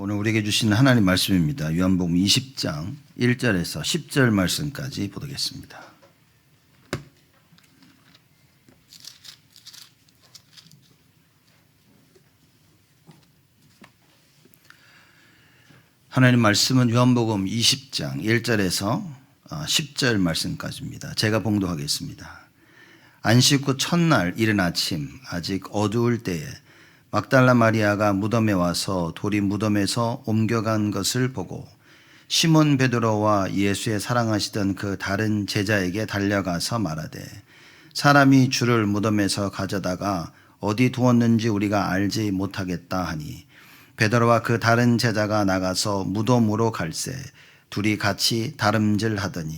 오늘 우리에게 주신 하나님 말씀입니다. 요한복음 20장 1절에서 10절 말씀까지 보겠습니다. 하나님 말씀은 요한복음 20장 1절에서 10절 말씀까지입니다. 제가 봉독하겠습니다. 안식 후 첫날 이른 아침 아직 어두울 때에 막달라 마리아가 무덤에 와서 돌이 무덤에서 옮겨간 것을 보고 시몬 베드로와 예수의 사랑하시던 그 다른 제자에게 달려가서 말하되 사람이 주를 무덤에서 가져다가 어디 두었는지 우리가 알지 못하겠다 하니 베드로와 그 다른 제자가 나가서 무덤으로 갈새 둘이 같이 다름질하더니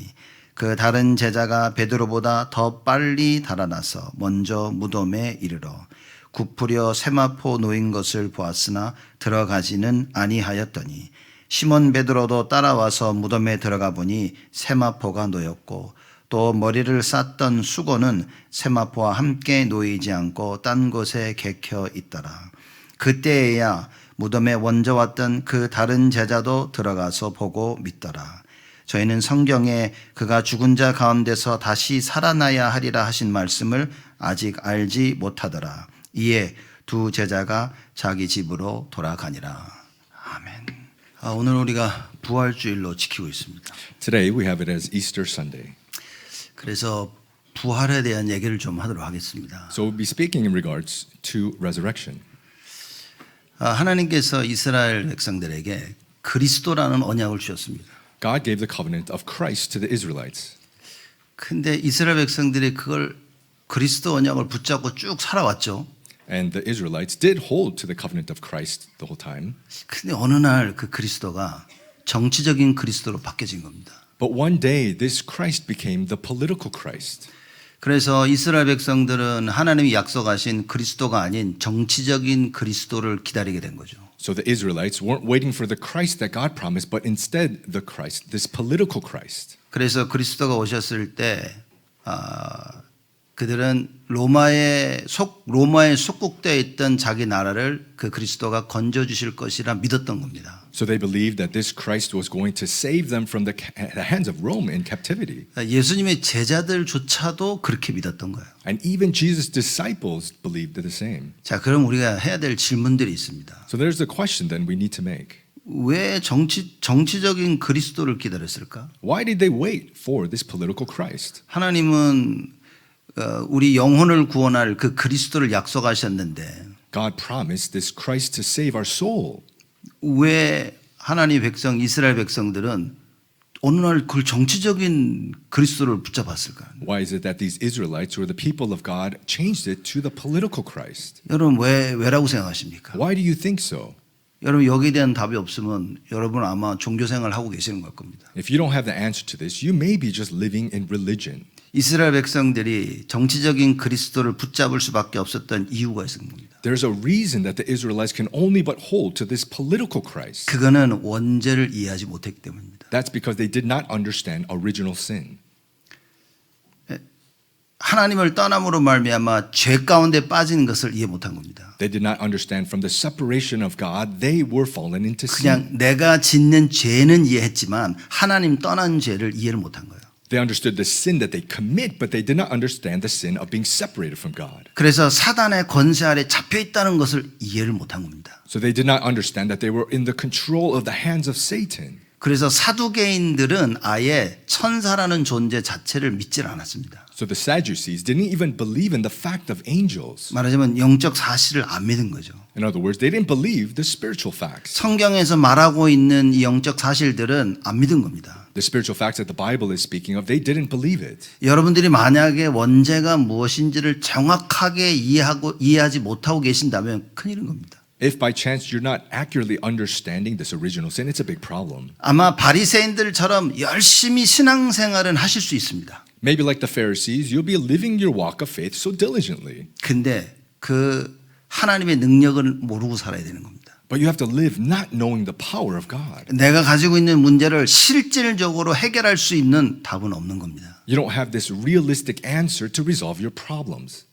그 다른 제자가 베드로보다 더 빨리 달아나서 먼저 무덤에 이르러 굽으려 세마포 놓인 것을 보았으나 들어가지는 아니하였더니 시몬 베드로도 따라와서 무덤에 들어가 보니 세마포가 놓였고 또 머리를 쌌던 수건은 세마포와 함께 놓이지 않고 딴 곳에 개켜 있더라. 그때에야 무덤에 먼저 왔던 그 다른 제자도 들어가서 보고 믿더라. 저희는 성경에 그가 죽은 자 가운데서 다시 살아나야 하리라 하신 말씀을 아직 알지 못하더라. 이에 두 제자가 자기 집으로 돌아가니라. 아멘. 오늘 우리가 부활주일로 지키고 있습니다. Today we have it as Easter Sunday. 그래서 부활에 대한 얘기를 좀 하도록 하겠습니다. So we'll be speaking in regards to resurrection. 하나님께서 이스라엘 백성들에게 그리스도라는 언약을 주셨습니다. God gave the covenant of Christ to the Israelites. 근데 이스라엘 백성들이 그걸 그리스도 언약을 붙잡고 쭉 살아왔죠. And the Israelites did hold to the covenant of Christ the whole time. 근데 어느 날 그 그리스도가 정치적인 그리스도로 바뀌어진 겁니다. But one day this Christ became the political Christ. 그래서 이스라엘 백성들은 하나님이 약속하신 그리스도가 아닌 정치적인 그리스도를 기다리게 된 거죠. So the Israelites weren't waiting for the Christ that God promised, but instead the Christ, this political Christ. 그래서 그리스도가 오셨을 때 그들은 로마에 속국되어 있던 자기 나라를 그 그리스도가 건져 주실 것이라 믿었던 겁니다. So they believed that this Christ was going to save them from the hands of Rome in captivity. 예수님의 제자들조차도 그렇게 믿었던 거예요. And even Jesus' disciples believed the same. 자, 그럼 우리가 해야 될 질문들이 있습니다. So there's the question then we need to make. 왜 정치적인 그리스도를 기다렸을까? Why did they wait for this political Christ? 하나님은 우리 영혼을 구원할 그 그리스도를 약속하셨는데 God promised this Christ to save our soul. 왜 하나님 백성 이스라엘 백성들은 어느 날 그 정치적인 그리스도를 붙잡았을까? Why is it that these Israelites or the people of God changed it to the political Christ? 여러분 왜라고 생각하십니까? Why do you think so? 여러분 여기에 대한 답이 없으면 여러분 아마 종교생활을 하고 계시는 걸 겁니다. If you don't have the answer to this, you may be just living in religion. 이스라엘 백성들이 정치적인 그리스도를 붙잡을 수밖에 없었던 이유가 있는 겁니다. There's a reason that the Israelites can only but hold to this political Christ. 그거는 원죄를 이해하지 못했기 때문입니다. That's because they did not understand original sin. 하나님을 떠남으로 말미암아 죄 가운데 빠진 것을 이해 못한 겁니다. They did not understand from the separation of God, they were fallen into sin. 그냥 내가 짓는 죄는 이해했지만 하나님 떠난 죄를 이해를 못한 거예요. They understood the sin that they commit, but they did not understand the sin of being separated from God. 그래서 사단의 권세 아래 잡혀 있다는 것을 이해를 못한 겁니다. So they did not understand that they were in the control of the hands of Satan. 그래서 사두개인들은 아예 천사라는 존재 자체를 믿질 않았습니다. So the Sadducees didn't even believe in the fact of angels. 말하자면 영적 사실을 안 믿은 거죠. In other words, they didn't believe the spiritual facts. 성경에서 말하고 있는 이 영적 사실들은 안 믿은 겁니다. The spiritual facts that the Bible is speaking of, they didn't believe it. 여러분들이 만약에 원죄가 무엇인지를 정확하게 이해하지 못하고 계신다면 큰일인 겁니다. If by chance you're not accurately understanding this original sin, it's a big problem. 아마 바리새인들처럼 열심히 신앙생활은 하실 수 있습니다. Maybe like the Pharisees, you'll be living your walk of faith so diligently. 근데 그 하나님의 능력을 모르고 살아야 되는 겁니다. But you have to live not knowing the power of God. 내가 가지고 있는 문제를 실질적으로 해결할 수 있는 답은 없는 겁니다. You don't have this realistic answer to resolve your problems.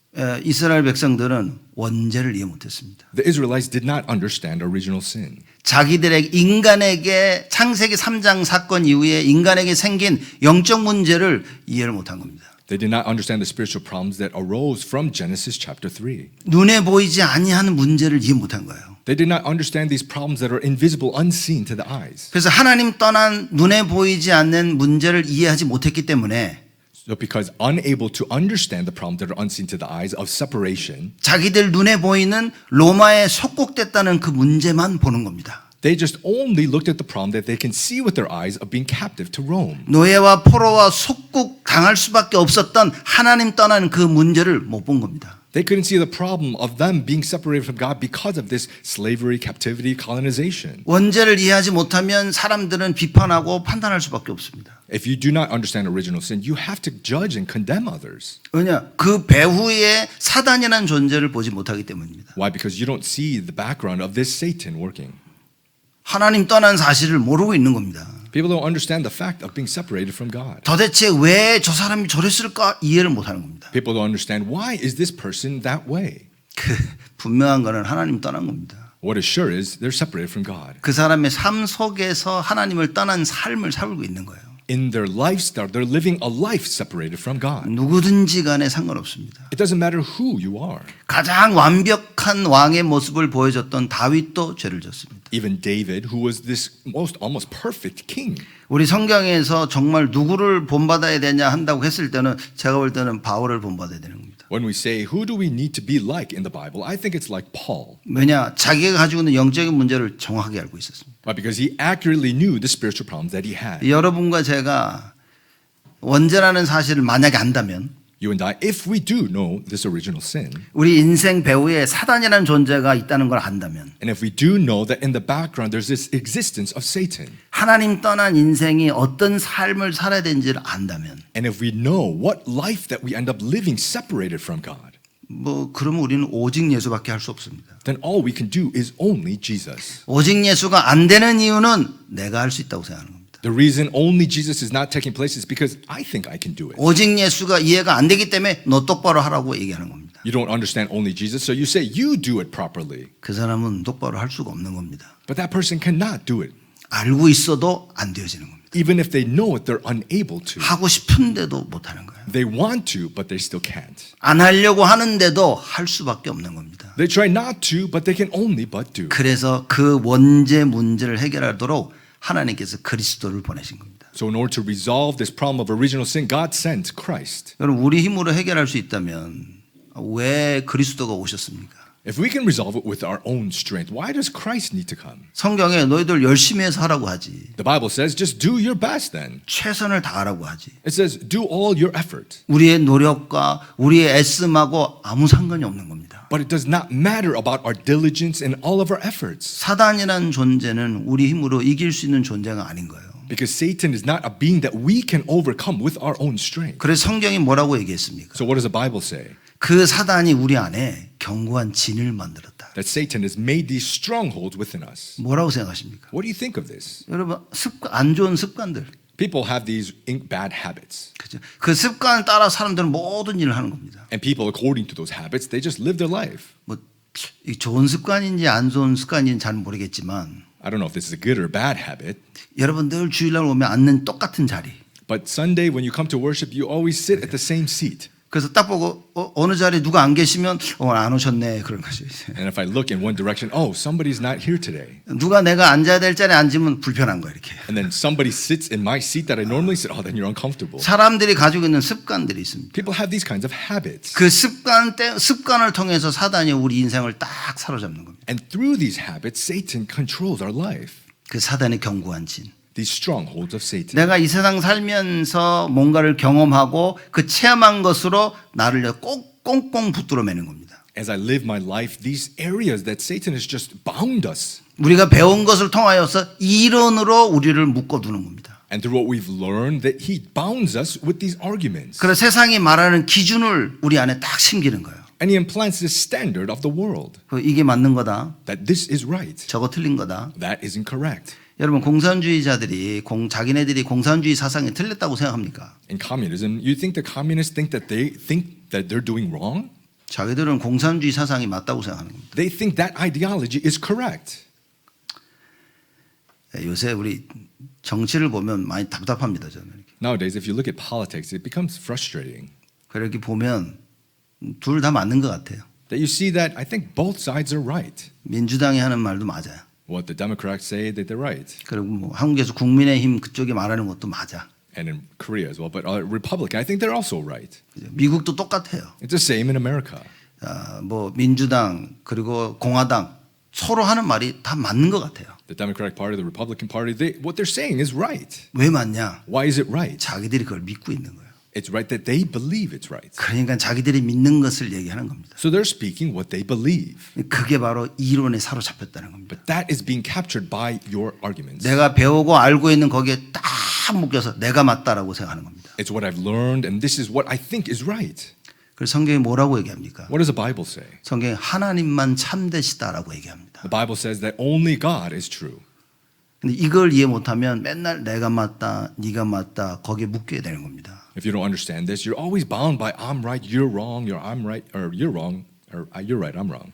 이스라엘 백성들은 원죄를 이해 못했습니다. The Israelites did not understand original sin. 자기들의 인간에게 창세기 3장 사건 이후에 인간에게 생긴 영적 문제를 이해를 못한 겁니다. They did not understand the spiritual problems that arose from Genesis chapter 3. 눈에 보이지 아니하는 문제를 이해 못한 거예요. They did not understand these problems that are invisible, unseen to the eyes. 그래서 하나님 떠난 눈에 보이지 않는 문제를 이해하지 못했기 때문에 So because unable to understand the problems that are unseen to the eyes of separation, 자기들 눈에 보이는 로마에 속국됐다는 그 문제만 보는 겁니다. they just only looked at the problem that they can see with their eyes of being captive to Rome. 노예와 포로와 속국 당할 수밖에 없었던 하나님 떠나는 그 문제를 못 본 겁니다. They couldn't see the problem of them being separated from God because of this slavery, captivity, colonization. 원죄를 이해하지 못하면 사람들은 비판하고 판단할 수밖에 없습니다. If you do not understand original sin, you have to judge and condemn others. 왜냐? 그 배후에 사단이라는 존재를 보지 못하기 때문입니다. Why? Because you don't see the background of this Satan working. 하나님 떠난 사실을 모르고 있는 겁니다. People don't understand the fact of being separated from God. 도대체 왜 저 사람이 저랬을까 이해를 못하는 겁니다. People don't understand why is this person that way. 그 분명한 거는 하나님 떠난 겁니다. What is sure is they're separated from God. 그 사람의 삶 속에서 하나님을 떠난 삶을 살고 있는 거예요. In their lifestyle, they're living a life separated from God. 누구든지 간에 상관없습니다. It doesn't matter who you are. 가장 완벽한 왕의 모습을 보여줬던 다윗도 죄를 졌습니다. Even David, who was this almost perfect king. 우리 성경에서 정말 누구를 본받아야 되냐 한다고 했을 때는 제가 볼 때는 바울을 본받아야 되는 겁니다. When we say, who do we need to be like in the Bible? I think it's like Paul. 왜냐? 자기가 가지고 있는 영적인 문제를 정확하게 알고 있었습니다. Why? Because he accurately knew the spiritual problems that he had. 여러분과 제가 원죄라는 사실을 만약에 안다면 You and I, if we do know this original sin, 우리 인생 배후에 사단이라는 존재가 있다는 걸 안다면 and if we do know that in the background there's this existence of Satan, 하나님 떠난 인생이 어떤 삶을 살아야 되는지를 안다면 and if we know what life that we end up living separated from God, 뭐 그러면 우리는 오직 예수밖에 할 수 없습니다. then all we can do is only Jesus. 오직 예수가 안 되는 이유는 내가 할 수 있다고 생각하는 겁니다. The reason only Jesus is not taking place is because I think I can do it. 오직 예수가 이해가 안 되기 때문에 너 똑바로 하라고 얘기하는 겁니다. You don't understand only Jesus, so you say you do it properly. 그 사람은 똑바로 할 수가 없는 겁니다. But that person cannot do it. 알고 있어도 안 되어지는 겁니다. Even if they know it, they're unable to. 하고 싶은데도 못 하는 거예요. They want to, but they still can't. 안 하려고 하는데도 할 수밖에 없는 겁니다. They try not to, but they can only but do. 그래서 그 원죄 문제를 해결하도록 하나님께서 그리스도를 보내신 겁니다. So in order to resolve this problem of original sin, God sent Christ. 여러분 우리 힘으로 해결할 수 있다면 왜 그리스도가 오셨습니까? If we can resolve it with our own strength, why does Christ need to come? 성경에 너희들 열심히 해서 하라고 하지. The Bible says just do your best then. 최선을 다하라고 하지. It says do all your effort. 우리의 노력과 우리의 애씀하고 아무 상관이 없는 겁니다. But it does not matter about our diligence and all of our efforts. 사단이라는 존재는 우리 힘으로 이길 수 있는 존재가 아닌 거예요. Because Satan is not a being that we can overcome with our own strength. 그래서 성경이 뭐라고 얘기했습니까? So what does the Bible say? 그 사단이 우리 안에 견고한 진을 만들었다. That Satan has made these strongholds within us. 뭐라고 생각하십니까? What do you think of this? 여러분 안 좋은 습관들. People have these bad habits. 그죠? 그 습관 따라 사람들은 모든 일을 하는 겁니다. And people, according to those habits, they just live their life. 뭐 좋은 습관인지 안 좋은 습관인지 잘 모르겠지만 I don't know if this is a good or bad habit, 여러분 늘 주일날 오면 앉는 똑같은 자리. but Sunday when you come to worship, you always sit at the same seat. 그래서 딱 보고 어느 자리에 누가 안 계시면 안 오셨네 그런 거죠. And if I look in one direction, oh, somebody's not here today. 누가 내가 앉아야 될 자리에 앉으면 불편한 거야 이렇게. And then somebody sits in my seat that I normally sit, oh, then you're uncomfortable. 사람들이 가지고 있는 습관들이 있습니다. People have these kinds of habits. 그 습관을 통해서 사단이 우리 인생을 딱 사로잡는 겁니다. And through these habits, Satan controls our life. 그 사단의 견고한 진. These strongholds of Satan. 내가 이 세상 살면서 뭔가를 경험하고 그 체험한 것으로 나를 꽁꽁 붙들어 매는 겁니다. As I live my life, these areas that Satan has just bound us. 우리가 배운 것을 통하여서 이론으로 우리를 묶어두는 겁니다. And through what we've learned, that he bounds us with these arguments. 그래서 세상이 말하는 기준을 우리 안에 딱 심기는 거예요. And he implants this standard of the world. 이게 맞는 거다. That this is right. 저거 틀린 거다. That is incorrect. 여러분 공산주의자들이 자기네들이 공산주의 사상이 틀렸다고 생각합니까? In communism, you think the communists think that they're doing wrong? 자기들은 공산주의 사상이 맞다고 생각하는 겁니다. They think that ideology is correct. 요새 우리 정치를 보면 많이 답답합니다. 저는 이렇게. Nowadays, if you look at politics, it becomes frustrating. 그렇게 보면 둘 다 맞는 것 같아요. That you see that I think both sides are right. 민주당이 하는 말도 맞아요. What the Democrats say, that they're right. 그리고 뭐 한국에서 국민의힘 그쪽이 말하는 것도 맞아. And in Korea as well. But Republican, I think they're also right. 그죠? 미국도 똑같아요. It's the same in America. 뭐 민주당 그리고 공화당 서로 하는 말이 다 맞는 것 같아요. The Democratic Party, the Republican Party, what they're saying is right. 왜 맞냐? Why is it right? 자기들이 그걸 믿고 있는 거예요. It's right that they believe it's right. 그러니까 자기들이 믿는 것을 얘기하는 겁니다. So they're speaking what they believe. 그게 바로 이론에 사로잡혔다는 겁니다. But that is being captured by your arguments. 내가 배우고 알고 있는 거기에 딱 묶여서 내가 맞다라고 생각하는 겁니다. It's what I've learned and this is what I think is right. 그래서 성경이 뭐라고 얘기합니까? What does the Bible say? 성경이 하나님만 참되시다라고 얘기합니다. The Bible says that only God is true. 근데 이걸 이해 못하면 맨날 내가 맞다, 네가 맞다 거기에 묶여야 되는 겁니다. If you don't understand this, you're always bound by I'm right, you're wrong, I'm right, or you're wrong, or you're right, I'm wrong.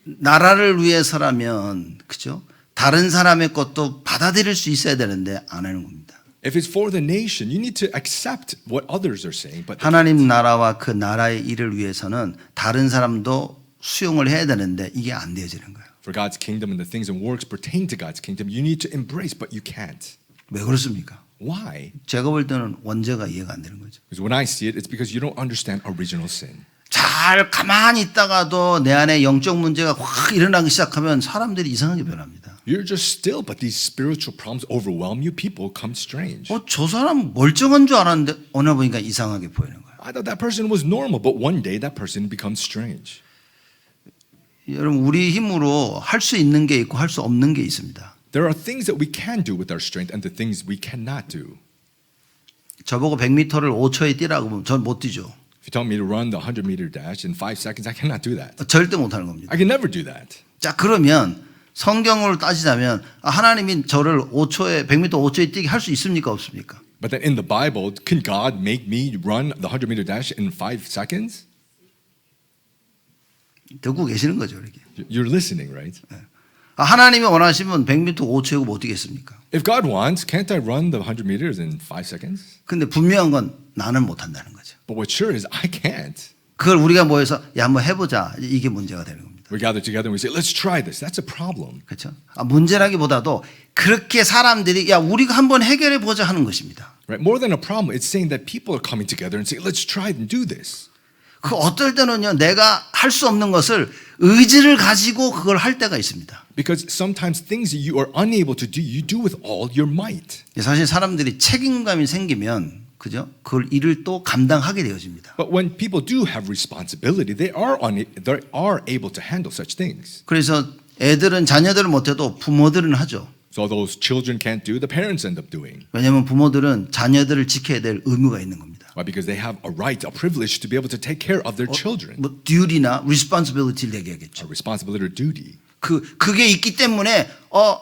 나라를 위해서라면 그죠? 다른 사람의 것도 받아들일 수 있어야 되는데 안 하는 겁니다. If it's for the nation, you need to accept what others are saying. But 하나님 나라와 그 나라의 일을 위해서는 다른 사람도 수용을 해야 되는데 이게 안 되어지는 거예요. for God's kingdom and the things and works pertaining to God's kingdom, you need to embrace, but you can't. 왜 그렇습니까? Why? 제가 볼 때는 원죄가 이해가 안 되는 거죠. Because when I see it, it's because you don't understand original sin. 잘 가만히 있다가도 내 안에 영적 문제가 확 일어나기 시작하면 사람들이 이상하게 변합니다. You're just still, but these spiritual problems overwhelm you. People come strange. 저 사람 멀쩡한 줄 알았는데 어느 날 보니까 이상하게 보이는 거예요. I thought that person was normal, but one day that person becomes strange. 여러분 우리 힘으로 할 수 있는 게 있고 할 수 없는 게 있습니다. There are things that we can do with our strength and the things we cannot do. 저보고 100m를 5초에 뛰라고 하면 전 못 뛰죠. If you tell me to run the 100-meter dash in 5 seconds, I cannot do that. 절대 못 하는 겁니다. I can never do that. 자 그러면 성경으로 따지자면 하나님이 저를 5초에 100m 5초에 뛰게 할 수 있습니까 없습니까? But then in the Bible, can God make me run the 100-meter dash in 5 seconds? 듣고 계시는 거죠, 이렇게. You're listening, right? 하나님이 원하시면 100m 5초이고 못 뛰겠습니까? If God wants, can't I run the 100 meters in 5 seconds? 근데 분명한 건 나는 못 한다는 거죠. But what's sure is I can't. 그걸 우리가 모여서 야 한번 해보자 이게 문제가 되는 겁니다. We gather together and we say, let's try this. That's a problem. 그렇죠? 문제라기보다도 그렇게 사람들이 야 우리가 한번 해결해 보자 하는 것입니다. Right? More than a problem, it's saying that people are coming together and say, let's try and do this. 그 어떨 때는요 내가 할 수 없는 것을 의지를 가지고 그걸 할 때가 있습니다. Because sometimes things that you are unable to do, you do with all your might. 사실 사람들이 책임감이 생기면 그죠? 그걸 일을 또 감당하게 되어집니다. But when people do have responsibility, they are able to handle such things. 그래서 애들은 자녀들은 못해도 부모들은 하죠. So those children can't do, the parents end up doing. 왜냐하면 부모들은 자녀들을 지켜야 될 의무가 있는 겁니다. Why? Because they have a right, a privilege to be able to take care of their children. 뭐 duty나 responsibility를 얘기하겠죠. A responsibility or duty. 그게 있기 때문에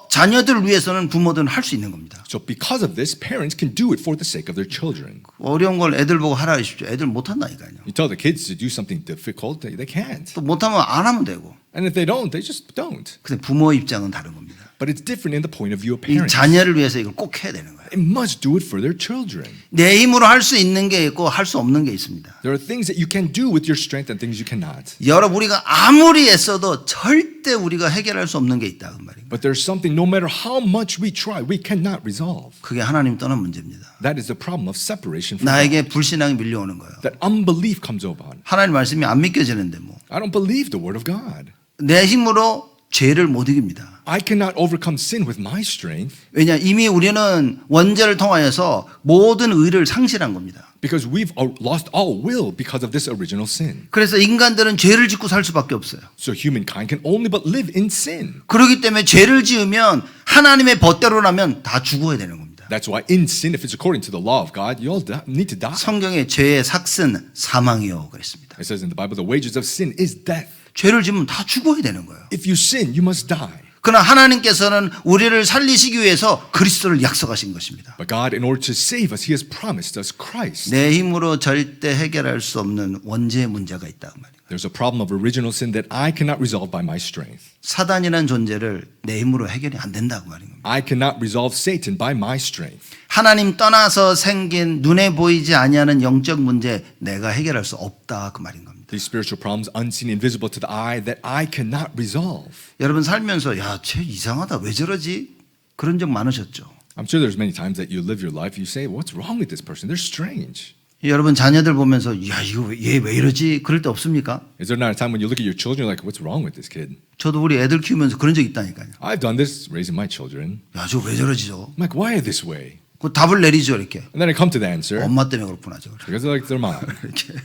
자녀들을 위해서는 부모들은 할 수 있는 겁니다. So because of this, parents can do it for the sake of their children. 어려운 걸 애들 보고 하라 하십시오. 애들 못 한다니까요. You tell the kids to do something difficult, they can't. 또 못하면 안 하면 되고. And if they don't, they just don't. 근데 부모 입장은 다른 겁니다. But it's different in the point of view of 이 parents. 자녀를 위해서 이걸 꼭 해야 되는 거예요. They must do it for their children. 내 힘으로 할 수 있는 게 있고 할 수 없는 게 있습니다. There are things that you can do with your strength and things you cannot. 여러분 우리가 아무리 애써도 절대 우리가 해결할 수 없는 게 있다 그 말입니다. But there's something, no matter how much we try, we cannot resolve. 그게 하나님 떠난 문제입니다. That is the problem of separation from God. 나에게 불신앙이 밀려오는 거예요. That unbelief comes upon. 하나님 말씀이 안 믿겨지는데 뭐. I don't believe the word of God. 내 힘으로 죄를 못 이깁니다. I cannot overcome sin with my strength. 왜냐 이미 우리는 원죄를 통하여서 모든 의를 상실한 겁니다. Because we've lost all will because of this original sin. 그래서 인간들은 죄를 짓고 살 수밖에 없어요. So humankind can only but live in sin. 그렇기 때문에 죄를 지으면 하나님의 법대로라면 다 죽어야 되는 겁니다. That's why in sin, if it's according to the law of God, you all need to die. 성경에 죄의 삭은 사망이요 그랬습니다. It says in the Bible, the wages of sin is death. 죄를 지으면 다 죽어야 되는 거예요. If you sin, you must die. 그러나 하나님께서는 우리를 살리시기 위해서 그리스도를 약속하신 것입니다. But God, in order to save us, He has promised us Christ. 내 힘으로 절대 해결할 수 없는 원죄의 문제가 있다 그 말이에요. There's a problem of original sin that I cannot resolve by my strength. 사단이라는 존재를 내 힘으로 해결이 안 된다고 말인 겁니다. I cannot resolve Satan by my strength. 하나님 떠나서 생긴 눈에 보이지 아니하는 영적 문제 내가 해결할 수 없다 그 말인 겁니다. These spiritual problems, unseen, invisible to the eye, that I cannot resolve. 여러분 살면서 야, 쟤 이상하다 왜 저러지? 그런 적 많으셨죠? I'm sure there's many times that you live your life, you say, what's wrong with this person? They're strange. 여러분 자녀들 보면서 야 이거 얘 왜 이러지? 그럴 때 없습니까? Is there not a time when you look at your children, you're like, what's wrong with this kid? 저도 우리 애들 키우면서 그런 적 있다니까요. I've done this raising my children. 야 저 왜 저러지 저? I'm like, why are this way? 그 답을 내리죠 이렇게. And then I come to the answer, 엄마 때문에 그렇구나 저. because they're like their mom. 이렇게.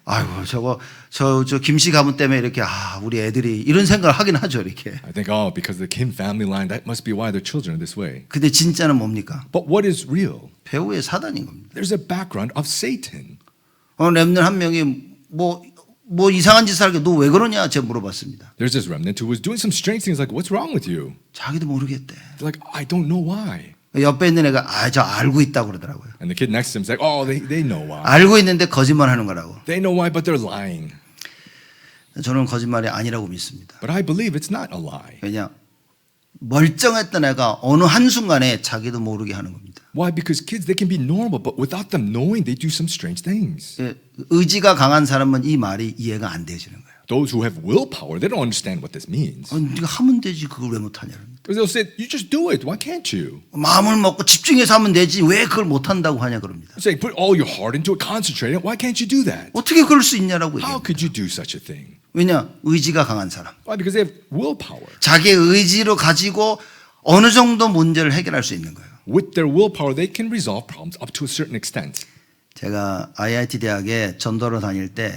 아이고 저 김씨 가문 때문에 이렇게 우리 애들이 이런 생각을 하긴 하죠 이렇게. I think, oh, because of the Kim family line, that must be why their children are this way. 근데 진짜는 뭡니까? But what is real? 배후의 사단인 겁니다. There's a background of Satan. 렘넌트 한 명이 뭐 이상한 짓을 하게 너 왜 그러냐 제가 물어봤습니다. There's this remnant who was doing some strange things, like, what's wrong with you? 자기도 모르겠대. They're like, I don't know why. 옆에 있는 애가 저 알고 있다고 그러더라고요. And the kid next to him's like, oh, they know why. 알고 있는데 거짓말하는 거라고. They know why, but they're lying. 저는 거짓말이 아니라고 믿습니다. But I believe it's not a lie. 왜냐 멀쩡했던 애가 어느 한순간에 자기도 모르게 하는 겁니다. Why? Because kids, they can be normal, but without them knowing, they do some strange things. 의지가 강한 사람은 이 말이 이해가 안 되지는 거예요. Those who have willpower, they don't understand what this means. 네가 하면 되지 그걸 왜 못하냐. Because they'll say, you just do it. Why can't you? 마음을 먹고 집중해서 하면 되지 왜 그걸 못한다고 하냐 그럽니다. They'll say, put all your heart into it, concentrate on it. Why can't you do that? 어떻게 그럴 수 있냐라고 How 얘기해요. could you do such a thing? 왜냐 의지가 강한 사람. Why? Because they have willpower. 자기의 의지로 가지고 어느 정도 문제를 해결할 수 있는 거예요. With their willpower, they can resolve problems up to a certain extent. 제가 IIT 대학에 전도로 다닐 때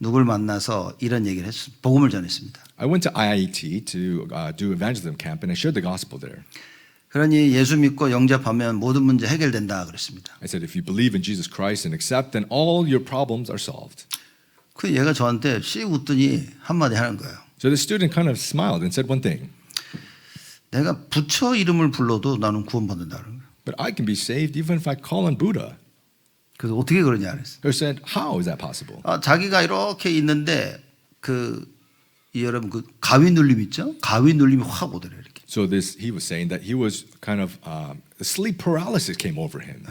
누굴 만나서 이런 얘기를 했습니다. 복음을 전했습니다. I went to IIT to do evangelism camp, and I shared the gospel there. 그러니 예수 믿고 영접하면 모든 문제 해결된다 그랬습니다. I said, if you believe in Jesus Christ and accept, then all your problems are solved. 그 얘가 저한테 씩 웃더니 한마디 하는 거예요. So the student kind of smiled and said one thing. 내가 부처 이름을 불러도 나는 구원받는다는 거예요. But I can be saved even if I call on Buddha. 그래서 어떻게 그러냐 그랬어요. They said, how is that possible? 자기가 이렇게 있는데 여러분 그 가위 눌림 있죠? 가위 눌림이 확 오더래요. 이렇게. So he was saying that he was kind of sleep paralysis came over him.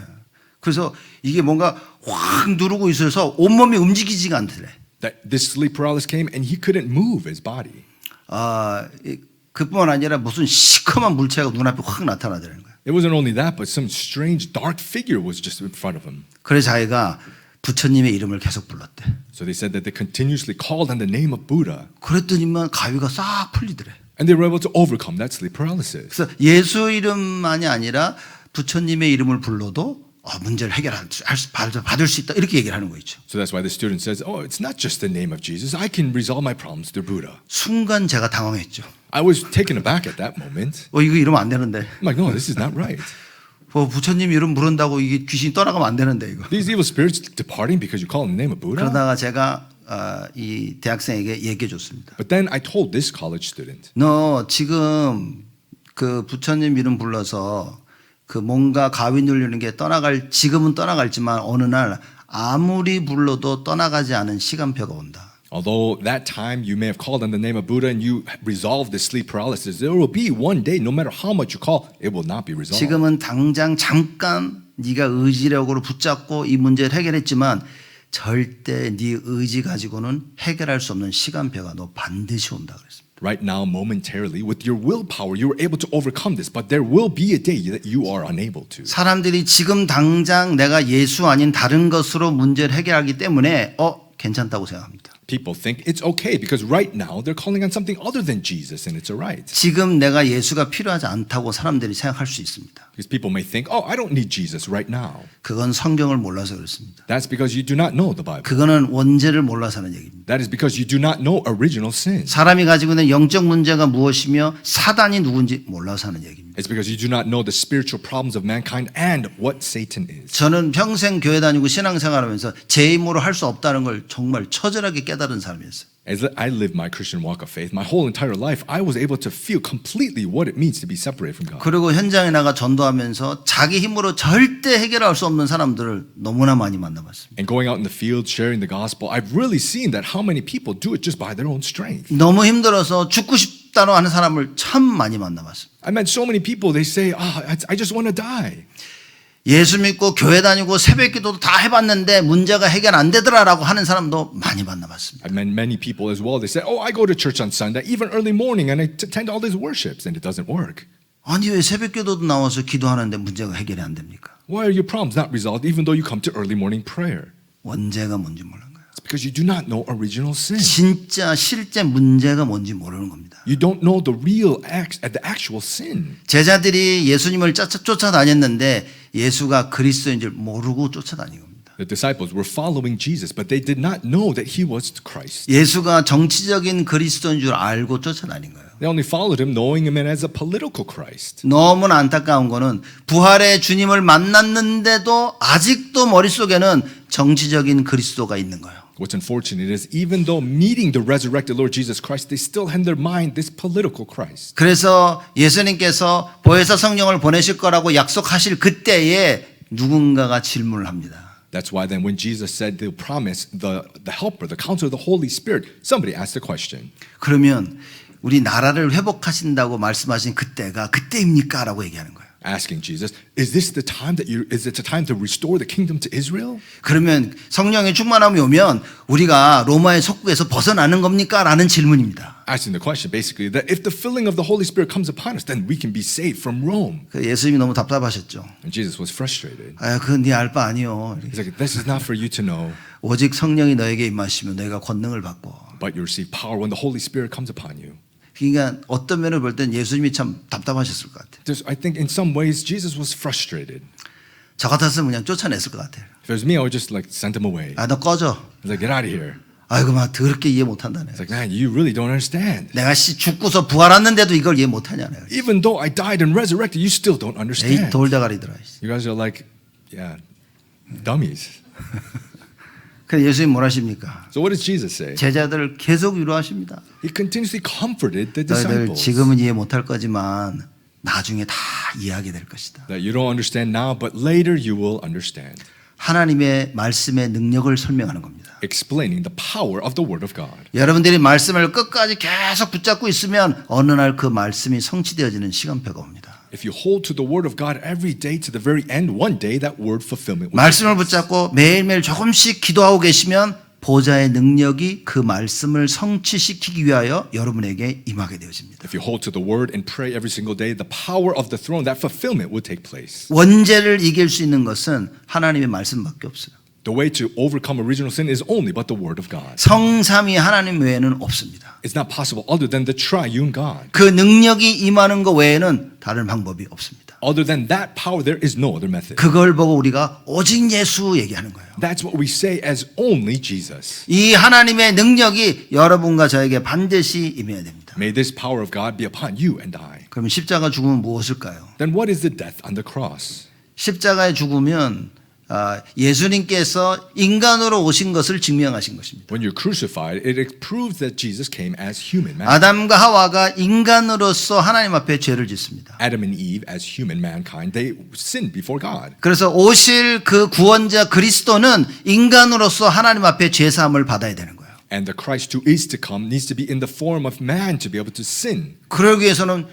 그래서 이게 뭔가 확 누르고 있어서 온몸이 움직이지가 않더래. That this sleep paralysis came and he couldn't move his body. 그뿐만 아니라 무슨 시커먼 물체가 눈앞에 확 나타나더라는 거예요. It wasn't only that, but some strange dark figure was just in front of him. 그래서 자기가 부처님의 이름을 계속 불렀대. So they said that they continuously called on the name of Buddha. 그랬더니만 가위가 싹 풀리더래. And they were able to overcome that sleep paralysis. 그래서 예수 이름만이 아니라 부처님의 이름을 불러도 문제를 받을 수 있다 이렇게 얘기를 하는 거 있죠. So that's why the student says, oh, it's not just the name of Jesus. I can resolve my problems through Buddha. 순간 제가 당황했죠. I was taken aback at that moment. 이거 이러면 안 되는데. I'm like, no, this is not right. 부처님 이름 부른다고 이게 귀신이 떠나가면 안 되는데 이거. These evil spirits departing because you call on the name of Buddha? 그러다가 제가 이 대학생에게 얘기해 줬습니다. But then I told this college student, 너 지금 그 부처님 이름 불러서 그 뭔가 가위 눌리는 게 지금은 떠나갈지만 어느 날 아무리 불러도 떠나가지 않은 시간표가 온다. although that time you may have called on the name of Buddha and you resolved the sleep paralysis, there will be one day, no matter how much you call, it will not be resolved. 지금은 당장 잠깐 네가 의지력으로 붙잡고 이 문제를 해결했지만 절대 네 의지 가지고는 해결할 수 없는 시간표가 너 반드시 온다 그랬습니다. Right now, momentarily, with your willpower, you were able to overcome this, but there will be a day that you are unable to. 사람들이 지금 당장 내가 예수 아닌 다른 것으로 문제를 해결하기 때문에 괜찮다고 생각합니다. People think it's okay because right now they're calling on something other than Jesus and it's alright. 지금 내가 예수가 필요하지 않다고 사람들이 생각할 수 있습니다. Because people may think, oh, I don't need Jesus right now. 그건 성경을 몰라서 그렇습니다. That's because you do not know the Bible. 그거는 원죄를 몰라서 하는 얘기입니다. That is because you do not know original sin. 사람이 가지고 있는 영적 문제가 무엇이며 사단이 누군지 몰라서 하는 얘기입니다. It's because you do not know the spiritual problems of mankind and what Satan is. 저는 평생 교회 다니고 신앙생활하면서 제 힘으로 할 수 없다는 걸 정말 처절하게 깨달은 사람이었어요. As I lived my Christian walk of faith, my whole entire life, I was able to feel completely what it means to be separated from God. 그리고 현장에 나가 전도하면서 자기 힘으로 절대 해결할 수 없는 사람들을 너무나 많이 만나봤습니다. And going out in the field, sharing the gospel, I've really seen that how many people do it just by their own strength. 너무 힘들어서 죽고 싶다고 하는 사람을 참 많이 만나봤습니다. I met so many people, they say, I just want to die. 예수 믿고 교회 다니고 새벽 기도도 다 해봤는데 문제가 해결 안 되더라라고 하는 사람도 많이 만나봤습니다. I've met many people as well. They say, I go to church on Sunday, even early morning, and I attend all these worships, and it doesn't work. 아니 왜 새벽 기도도 나와서 기도하는데 문제가 해결이 안 됩니까? Why are your problems not resolved even though you come to early morning prayer? 원죄가 뭔지 모르는 거예요. It's because you do not know original sin. 진짜 실제 문제가 뭔지 모르는 겁니다. You don't know the real the actual sin. 제자들이 예수님을 쫓아다녔는데 예수가 그리스도인 줄 모르고 쫓아다닌 겁니다. The disciples were following Jesus, but they did not know that he was Christ. 예수가 정치적인 그리스도인 줄 알고 쫓아다닌 거예요. They only followed him knowing him as a political Christ. 너무나 안타까운 거는 부활의 주님을 만났는데도 아직도 머릿속에는 정치적인 그리스도가 있는 거예요. What's unfortunate is even though meeting the resurrected Lord Jesus Christ, they still had in their mind this political Christ. 그래서 예수님께서 보혜사 성령을 보내실 거라고 약속하실 그때에 누군가가 질문을 합니다. That's why then when Jesus said they'll promise the helper, the counselor, the Holy Spirit, somebody asked the question. 그러면 우리 나라를 회복하신다고 말씀하신 그때가 그때입니까? 라고 얘기하는 거예요. Asking Jesus, is it the time to restore the kingdom to Israel? 그러면 성령의 충만함이 오면 우리가 로마의 속국에서 벗어나는 겁니까? 라는 질문입니다. Asking the question basically that if the filling of the Holy Spirit comes upon us, then we can be saved from Rome. 예수님이 너무 답답하셨죠. And Jesus was frustrated. 아, 그건 네 알 바 아니요. He's like, this is not for you to know, 오직 성령이 너에게 임하시면 너희가 권능을 받고. but you receive power when the Holy Spirit comes upon you. 그러니까 어떤 면을 볼 땐 예수님이 참 답답하셨을 것 같아요. I think in some ways Jesus was frustrated. 저 같았으면 그냥 쫓아냈을 것 같아요. If it was me, I would just like send him away. 아, 너 꺼져. I was like, get out of here. 아이고 막 더럽게 이해 못한다네. It's like, man, you really don't understand. 내가 죽고서 부활했는데도 이걸 이해 못하냐네. Even though I died and resurrected, you still don't 에이 understand. 돌대가리들아. You guys are like, yeah, dummies. 그래서 예수님 뭐라 하십니까? So what does Jesus say? 제자들을 계속 위로하십니다. He continuously comforted the 너희들 disciples 지금은 이해 못할 거지만 나중에 다 이해하게 될 것이다. that you don't understand now, but later you will understand. 하나님의 말씀의 능력을 설명하는 겁니다. Explaining the power of the Word of God. 여러분들이 말씀을 끝까지 계속 붙잡고 있으면 어느 날 그 말씀이 성취되어지는 시간표가 옵니다. If you hold to the Word of God every day to the very end, one day that word fulfillment will 말씀을 붙잡고 매일매일 조금씩 기도하고 계시면 보좌의 능력이 그 말씀을 성취시키기 위하여 여러분에게 임하게 되어집니다. If you hold to the Word and pray every single day, the power of the throne, that fulfillment will take place. 원죄를 이길 수 있는 것은 하나님의 말씀밖에 없어요. The way to overcome original sin is only but the Word of God. 성삼위 하나님 외에는 없습니다. It's not possible other than the triune God. 그 능력이 임하는 것 외에는 다른 방법이 없습니다. Other than that power, there is no other method. 그걸 보고 우리가 오직 예수 얘기하는 거예요. That's what we say as only Jesus. 이 하나님의 능력이 여러분과 저에게 반드시 임해야 됩니다. May this power of God be upon you and I. 그럼 십자가 죽음은 무엇일까요? Then what is the death on the cross? 십자가의 죽음은 예수님께서 인간으로 오신 것을 증명하신 것입니다. When you're crucified, it proves that Jesus came as human man. 아담과 하와가 인간으로서 하나님 앞에 죄를 짓습니다. Adam and Eve as human mankind, they sinned before God. 그래서 오실 그 구원자 그리스도는 인간으로서 하나님 앞에 죄 사함을 받아야 되는 거예요. And the Christ who is to come needs to be in the form of man to be able to sin. 그러기 위해서는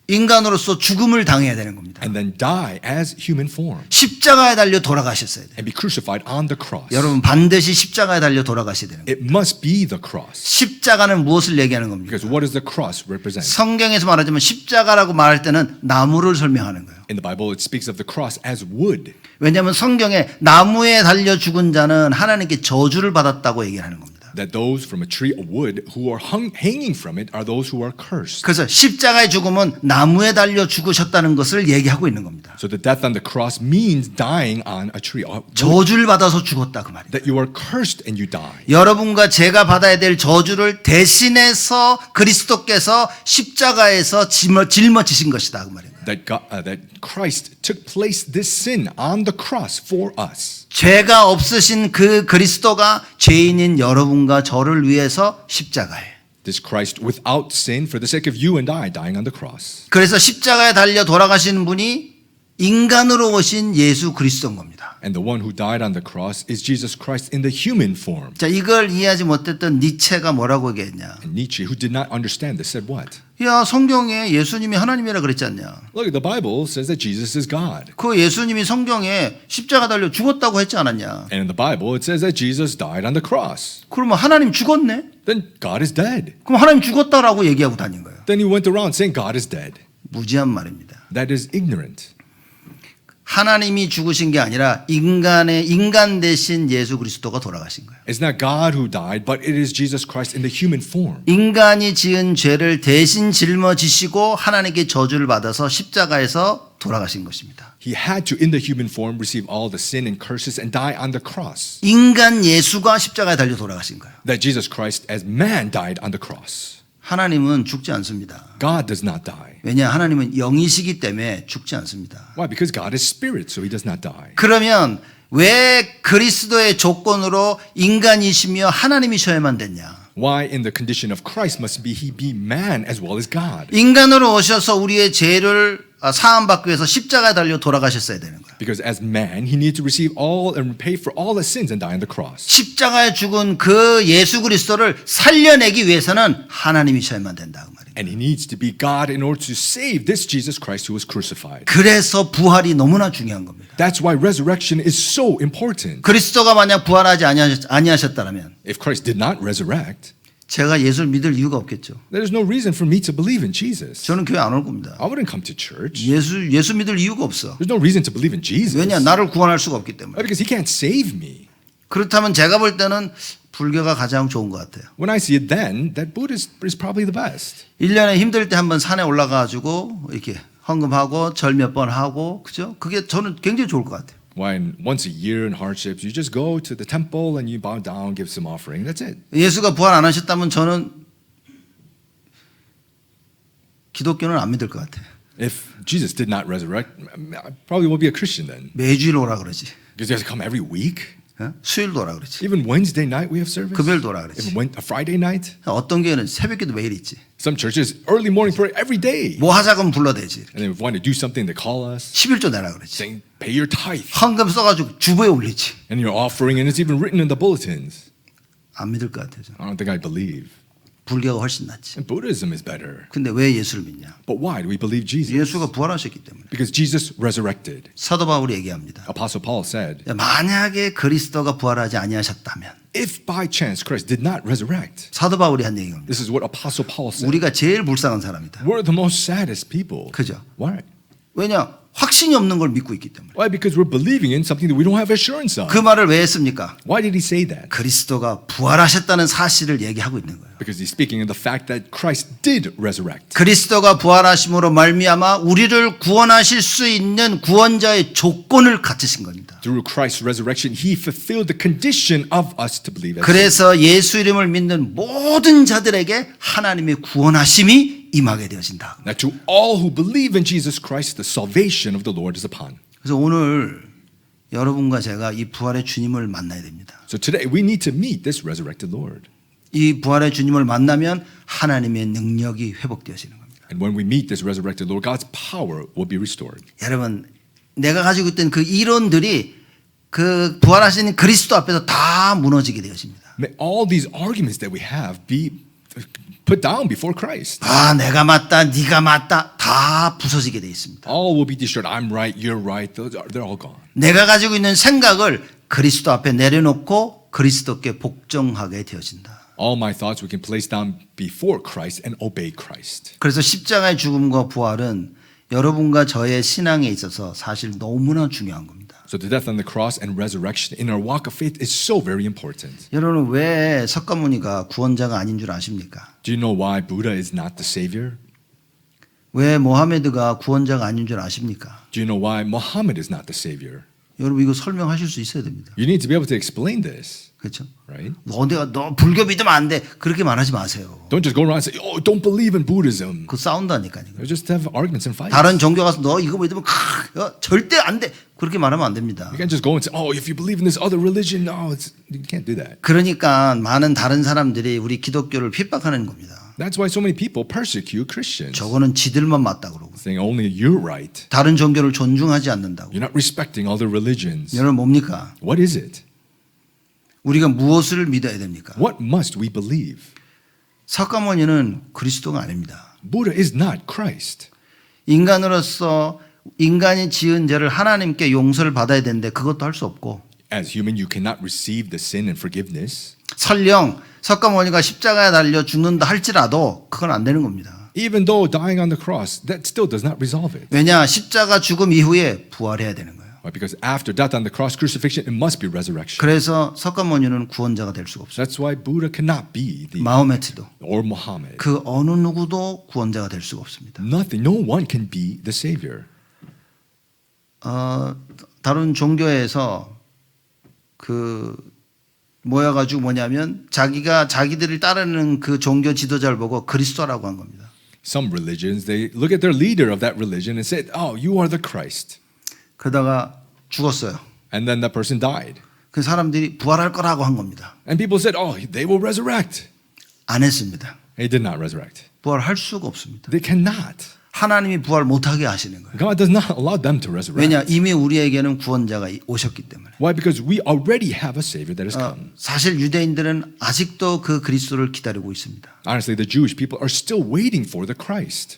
인간으로서 죽음을 당해야 되는 겁니다. And then die as human form. 십자가에 달려 돌아가셨어야 돼요. And be crucified on the cross. 여러분 반드시 십자가에 달려 돌아가셔야 되는 거예요. It must be the cross. 십자가는 무엇을 얘기하는 겁니까? Because what does the cross represent? 성경에서 말하자면 십자가라고 말할 때는 나무를 설명하는 거예요. In the Bible, it speaks of the cross as wood. 왜냐하면 성경에 나무에 달려 죽은 자는 하나님께 저주를 받았다고 얘기하는 겁니다. That those from a tree of wood who are hanging from it are those who are cursed. 그래서 십자가의 죽음은 나무에 달려 죽으셨다는 것을 얘기하고 있는 겁니다. So the death on the cross means dying on a tree. 저주를 받아서 죽었다 그 말이에요. That you are cursed and you die. 여러분과 제가 받아야 될 저주를 대신해서 그리스도께서 십자가에서 짊어지신 것이다 그 말이에요. that Christ took place this sin on the cross for us. 죄가 없으신 그 그리스도가 죄인인 여러분과 저를 위해서 십자가에. This Christ without sin for the sake of you and I dying on the cross. 그래서 십자가에 달려 돌아가시는 분이 인간으로 오신 예수 그리스도인 겁니다. And the one who died on the cross is Jesus Christ in the human form. 자, 이걸 이해하지 못했던 니체가 뭐라고 얘기했냐? And Nietzsche, who did not understand this, said what? 야, 성경에 예수님이 하나님이라 그랬지 않냐? Look, the Bible says that Jesus is God. 그 예수님이 성경에 십자가 달려 죽었다고 했지 않았냐? And in the Bible, it says that Jesus died on the cross. 그러면 하나님 죽었네? Then God is dead. 그럼 하나님 죽었다라고 얘기하고 다닌 거예요. Then he went around saying God is dead. 무지한 말입니다. That is ignorant. 하나님이 죽으신 게 아니라 인간 대신 예수 그리스도가 돌아가신 거예요. It's not God who died, but it is Jesus Christ in the human form. 인간이 지은 죄를 대신 짊어지시고 하나님께 저주를 받아서 십자가에서 돌아가신 것입니다. He had to, in the human form, receive all the sin and curses and die on the cross. 인간 예수가 십자가에 달려 돌아가신 거예요. That Jesus Christ as man died on the cross. 하나님은 죽지 않습니다. God does not die. 왜냐? 하나님은 영이시기 때문에 죽지 않습니다. Why? Because God is spirit, so he does not die. 그러면 왜 그리스도의 조건으로 인간이시며 하나님이셔야만 됐냐? Why in the condition of Christ must he be man as well as God? 인간으로 오셔서 우리의 죄를 사함받기 위해서 십자가에 달려 돌아가셨어야 되는 거예요. Because as man, he needs to receive all and pay for all the sins and die on the cross. 십자가에 죽은 그 예수 그리스도를 살려내기 위해서는 하나님이셔야만 된다 그 말이에요. And he needs to be God in order to save this Jesus Christ who was crucified. 그래서 부활이 너무나 중요한 겁니다. That's why resurrection is so important. 그리스도가 만약 부활하지 아니하셨다면 If Christ did not resurrect, 제가 예수를 믿을 이유가 없겠죠. there's no reason for me to believe in Jesus. 저는 교회 안 올 겁니다. I wouldn't come to church. 예수 믿을 이유가 없어. There's no reason to believe in Jesus. 왜냐? 나를 구원할 수가 없기 때문에. Because he can't save me. 그렇다면 제가 볼 때는 불교가 가장 좋은 것 같아요. When I see it then, that Buddhist is probably the best. 1년에 힘들 때 한번 산에 올라가가지고 이렇게 헌금하고 절 몇 번 하고 그죠? 그게 저는 굉장히 좋을 것 같아요. When once a year in hardships, you just go to the temple and you bow down, give some offering. That's it. 예수가 부활 안 하셨다면 저는 기독교는 안 믿을 것 같아요. If Jesus did not resurrect, I probably won't be a Christian then. 매주일 오라 그러지. Because you have to come every week. 수요일도 오라 그러지. Even Wednesday night we have service. 금요일도 오라 그러지. Even a Friday night. 어떤 교회는 새벽기도 매일 있지. Some churches early morning prayer every day. 뭐 하자고 하면 불러대지. And then if we want to do something, they call us 11조 내라 그러지. saying, pay your tithe. 헌금 써가지고 주보에 올리지. And your offering, and it's even written in the bulletins. 안 믿을 것 같아요. 저는. I don't think I believe. 불교가 훨씬 낫지. And Buddhism is better. 근데 왜 예수를 믿냐? But why do we believe Jesus? 예수가 부활하셨기 때문에. Because Jesus resurrected. 사도 바울이 얘기합니다. Apostle Paul said, 만약에 그리스도가 부활하지 아니하셨다면 if by chance Christ did not resurrect, 사도 바울이 한 얘기입니다. this is what Apostle Paul said. 우리가 제일 불쌍한 사람이다. We're the most saddest people. 그죠? Why? 왜냐? 확신이 없는 걸 믿고 있기 때문에. Why? Because we're believing in something that we don't have assurance of. 그 말을 왜 했습니까? Why did he say that? 그리스도가 부활하셨다는 사실을 얘기하고 있는 거예요. Because he's speaking of the fact that Christ did resurrect. 그리스도가 부활하심으로 말미암아 우리를 구원하실 수 있는 구원자의 조건을 갖추신 겁니다. Through Christ's resurrection, he fulfilled the condition of us to believe. 그래서 예수 이름을 믿는 모든 자들에게 하나님의 구원하심이 임하게 되어진다. Now to all who believe in Jesus Christ, the salvation of the Lord is upon. 그래서 오늘 여러분과 제가 이 부활의 주님을 만나야 됩니다. So today we need to meet this resurrected Lord. 이 부활의 주님을 만나면 하나님의 능력이 회복되어지는 겁니다. And when we meet this resurrected Lord, God's power will be restored. 여러분, 내가 가지고 있던 그 이론들이 그 부활하신 그리스도 앞에서 다 무너지게 되어집니다. May all these arguments that we have be put down before Christ. 아, 내가 맞다, 네가 맞다, 다 부서지게 돼 있습니다. All will be destroyed. I'm right, you're right. They're all gone. 내가 가지고 있는 생각을 그리스도 앞에 내려놓고 그리스도께 복종하게 되어진다. All my thoughts we can place down before Christ and obey Christ. 그래서 십자가의 죽음과 부활은 여러분과 저의 신앙에 있어서 사실 너무나 중요한 겁니다. So the death on the cross and resurrection in our walk of faith is so very important. 여러분 왜 석가모니가 구원자가 아닌 줄 아십니까? Do you know why Buddha is not the savior? 왜 모하메드가 구원자가 아닌 줄 아십니까? Do you know why Muhammad is not the savior? 여러분 이거 설명하실 수 있어야 됩니다. You need to be able to explain this, 그렇죠? right? 너 불교 믿으면 안 돼. 그렇게 말하지 마세요. Don't just go around and say, "Oh, don't believe in Buddhism." 그 싸운다니까요. You just have arguments and fights. 다른 종교 가서 너 이거 믿으면 절대 안 돼. 그렇게 말하면 안 됩니다. You can't just go and say, "Oh, if you believe in this other religion, no, you can't do that." 그러니까 많은 다른 사람들이 우리 기독교를 핍박하는 겁니다. That's why so many people persecute Christians, 저거는 지들만 맞다 그러고 saying only you're right. 다른 종교를 존중하지 않는다고. You're not respecting other religions. 여러분 뭡니까? What is it? 우리가 무엇을 믿어야 됩니까? What must we believe? 석가모니는 그리스도가 아닙니다. Buddha is not Christ. 인간으로서 인간이 지은 죄를 하나님께 용서를 받아야 되는데 그것도 할 수 없고 As human, you cannot receive the sin and forgiveness. 설령 석가모니가 십자가에 달려 죽는다 할지라도 그건 안 되는 겁니다. Even though dying on the cross, that still does not resolve it. 왜냐? 십자가 죽음 이후에 부활해야 되는 거예요. Right? Because after death on the cross, crucifixion, it must be resurrection. 그래서 석가모니는 구원자가 될 수가 없어요. That's why Buddha cannot be the 마호메트도 or Muhammad. 그 어느 누구도 구원자가 될 수가 없습니다. Nothing, no one can be the savior. 다른 종교에서 그 모여가지고 뭐냐면 자기들을 따르는 그 종교 지도자를 보고 그리스도라고 한 겁니다. Some religions, they look at their leader of that religion and say, "Oh, you are the Christ." 그러다가 죽었어요. And then that person died. 그 사람들이 부활할 거라고 한 겁니다. And people said, "Oh, they will resurrect." 안 했습니다. They did not resurrect. 부활할 수가 없습니다. They cannot. 하나님이 부활 못하게 하시는 거예요. God does not allow them to resurrect. 왜냐? 이미 우리에게는 구원자가 오셨기 때문에. Why? Because we already have a savior that has come. 사실 유대인들은 아직도 그 그리스도를 기다리고 있습니다. Honestly, the Jewish people are still waiting for the Christ.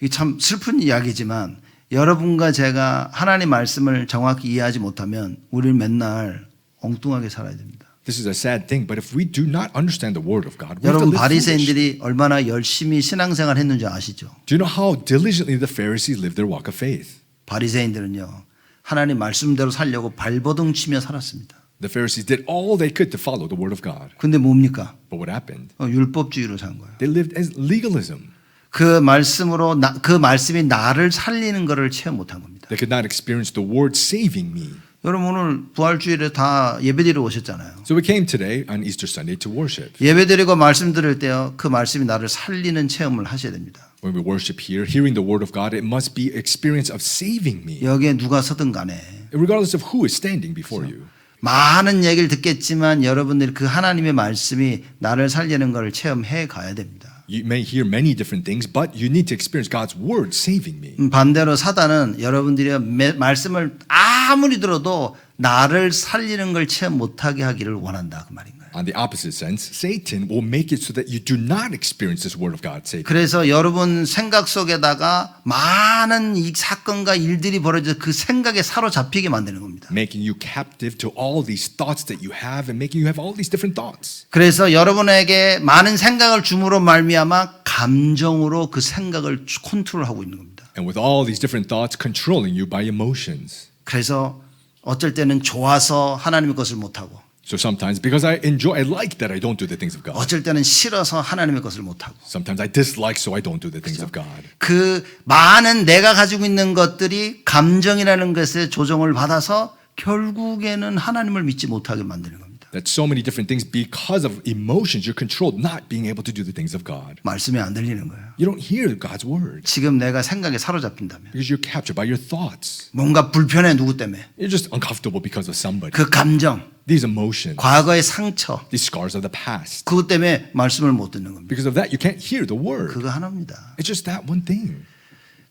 이게 참 슬픈 이야기지만 여러분과 제가 하나님 말씀을 정확히 이해하지 못하면 우리는 맨날 엉뚱하게 살아야 됩니다. This is a sad thing, but if we do not understand the word of God, we have to 여러분 live foolish. 바리새인들이 얼마나 열심히 신앙생활 했는지 아시죠? Do you know how diligently the Pharisees lived their walk of faith? 바리새인들은요. 하나님 말씀대로 살려고 발버둥 치며 살았습니다. The Pharisees did all they could to follow the word of God. 근데 뭡니까? But what happened? 율법주의로 산 거예요. They lived as legalism. 그 말씀으로 그 말씀이 나를 살리는 것을 체험 못한 겁니다. They could not experience the word saving me. 여러분 오늘 부활주일에 다 예배드리러 오셨잖아요. So we came today on Easter Sunday to worship. 예배드리고 말씀 들을 때요. 그 말씀이 나를 살리는 체험을 하셔야 됩니다. When we worship here, hearing the word of God, it must be experience of saving me, 여기에 누가 서든 간에 regardless of who is standing before you. 많은 얘기를 듣겠지만 여러분들이 그 하나님의 말씀이 나를 살리는 것을 체험해 가야 됩니다. You may hear many different things, but you need to experience God's word saving me. 반대로 사단은 여러분들이 말씀을 아무리 들어도 나를 살리는 걸 체험 못하게 하기를 원한다 그 말인 거예요. On the opposite sense, Satan will make it so that you do not experience this word of God saving. 그래서 여러분 생각 속에다가 많은 이 사건과 일들이 벌어져 그 생각에 사로잡히게 만드는 겁니다. Making you captive to all these thoughts that you have and making you have all these different thoughts. 그래서 여러분에게 많은 생각을 줌으로 말미암아 감정으로 그 생각을 컨트롤하고 있는 겁니다. And with all these different thoughts controlling you by emotions. 그래서 어쩔 때는 좋아서 하나님의 것을 못하고 So sometimes because I like that I don't do the things of God. 어쩔 때는 싫어서 하나님의 것을 못하고 Sometimes I dislike so I don't do the things of God. 그 많은 내가 가지고 있는 것들이 감정이라는 것에 조정을 받아서 결국에는 하나님을 믿지 못하게 만드는 겁니다. That so many different things because of emotions you're controlled not being able to do the things of God. 말씀이 안 들리는 거예요. You don't hear God's word 지금 내가 생각에 사로잡힌다면 because you're captured by your thoughts. 뭔가 불편해 누구 때문에 You're just uncomfortable because of somebody. 그 감정 These emotions, 과거의 상처 these scars of the past. 그것 때문에 말씀을 못 듣는 겁니다. Because of that you can't hear the word. 그거 하나입니다. It's just that one thing.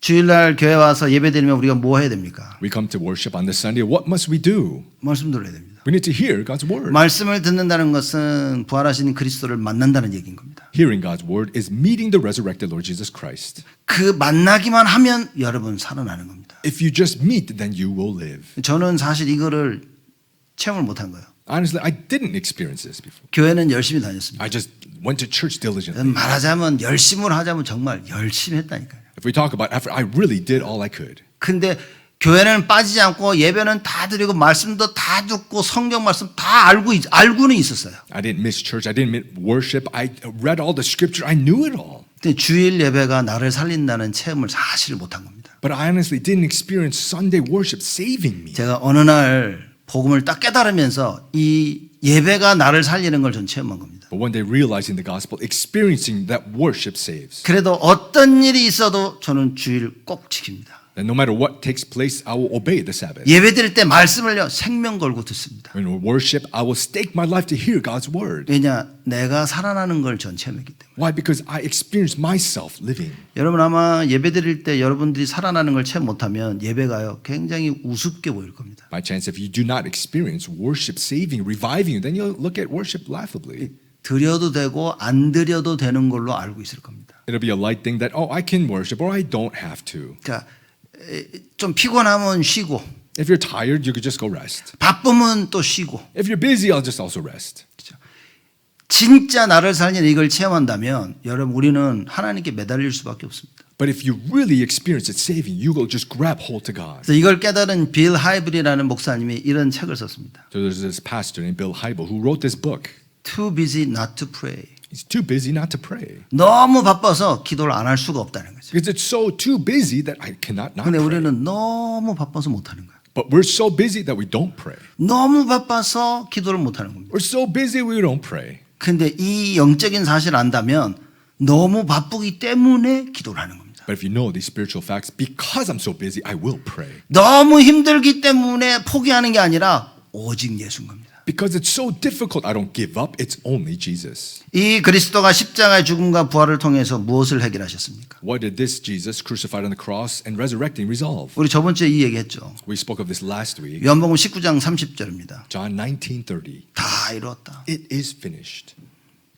주일날 교회 와서 예배드리면 우리가 뭐 해야 됩니까? We come to worship on this Sunday. What must we do? 말씀 들어야 됩니다. We need to hear God's word. 말씀을 듣는다는 것은 부활하신 그리스도를 만난다는 얘기인 겁니다. Hearing God's word is meeting the resurrected Lord Jesus Christ. 그 만나기만 하면 여러분 살아나는 겁니다. If you just meet, then you will live. 저는 사실 이거를 체험을 못한 거예요. Honestly, I didn't experience this before. 교회는 열심히 다녔습니다. I just went to church diligently. 말하자면 열심으로 하자면 정말 열심히 했다니까요. If we talk about effort, I really did all I could. 근데 교회는 빠지지 않고 예배는 다 드리고 말씀도 다 듣고 성경 말씀 다 알고는 있었어요. I didn't miss church. I didn't miss worship. I read all the scripture. I knew it all. 근데 주일 예배가 나를 살린다는 체험을 사실 못한 겁니다. 못했습니다. But I honestly didn't experience Sunday worship saving me. 제가 어느 날 복음을 딱 깨달으면서 이 예배가 나를 살리는 걸 전 체험한 겁니다. But one day realizing the gospel, experiencing that worship saves. 그래도 어떤 일이 있어도 저는 주의를 꼭 지킵니다. And no matter what takes place, I will obey the Sabbath. 예배 드릴 때 말씀을요 생명 걸고 듣습니다. When we worship, I will stake my life to hear God's word. 왜냐 내가 살아나는 걸 전 체험했기 때문에. Why? Because I experienced myself living. 여러분 아마 예배 드릴 때 여러분들이 살아나는 걸 체험 못하면 예배가요 굉장히 우습게 보일 겁니다. By chance, if you do not experience worship saving, reviving you, then you'll look at worship laughably. 드려도 되고 안 드려도 되는 걸로 알고 있을 겁니다. It'll be a light thing that, oh, I can worship or I don't have to. 그러니까 좀 피곤하면 쉬고 If you're tired, you could just go rest. 바쁘면 또 쉬고 If you're busy, I'll just also rest. 진짜 나를 살리는 이걸 체험한다면 여러분 우리는 하나님께 매달릴 수밖에 없습니다. But if you really experience it saving, you will just grab hold to God. 그래서 이걸 깨달은 빌 하이블이라는 목사님이 이런 책을 썼습니다. So there's this pastor named Bill Hybel who wrote this book. Too busy not to pray. He's too busy not to pray. 너무 바빠서 기도를 안 할 수가 없다는 거죠. Because it's so too busy that I cannot not 근데 pray. 우리는 너무 바빠서 못 하는 거예요. But we're so busy that we don't pray. 너무 바빠서 기도를 못 하는 겁니다. We're so busy we don't pray. 근데 이 영적인 사실을 안다면 너무 바쁘기 때문에 기도를 하는 겁니다. But if you know these spiritual facts, because I'm so busy, I will pray. 너무 힘들기 때문에 포기하는 게 아니라 오직 예수인 겁니다. Because it's so difficult, I don't give up. It's only Jesus. 이 그리스도가 십자가의 죽음과 부활을 통해서 무엇을 해결하셨습니까? What did this Jesus crucified on the cross and resurrecting resolve? 우리 저번 주에 이 얘기했죠. We spoke of this last week. 요한복음 19장 30절입니다. John 19:30. 다 이루었다. It is finished.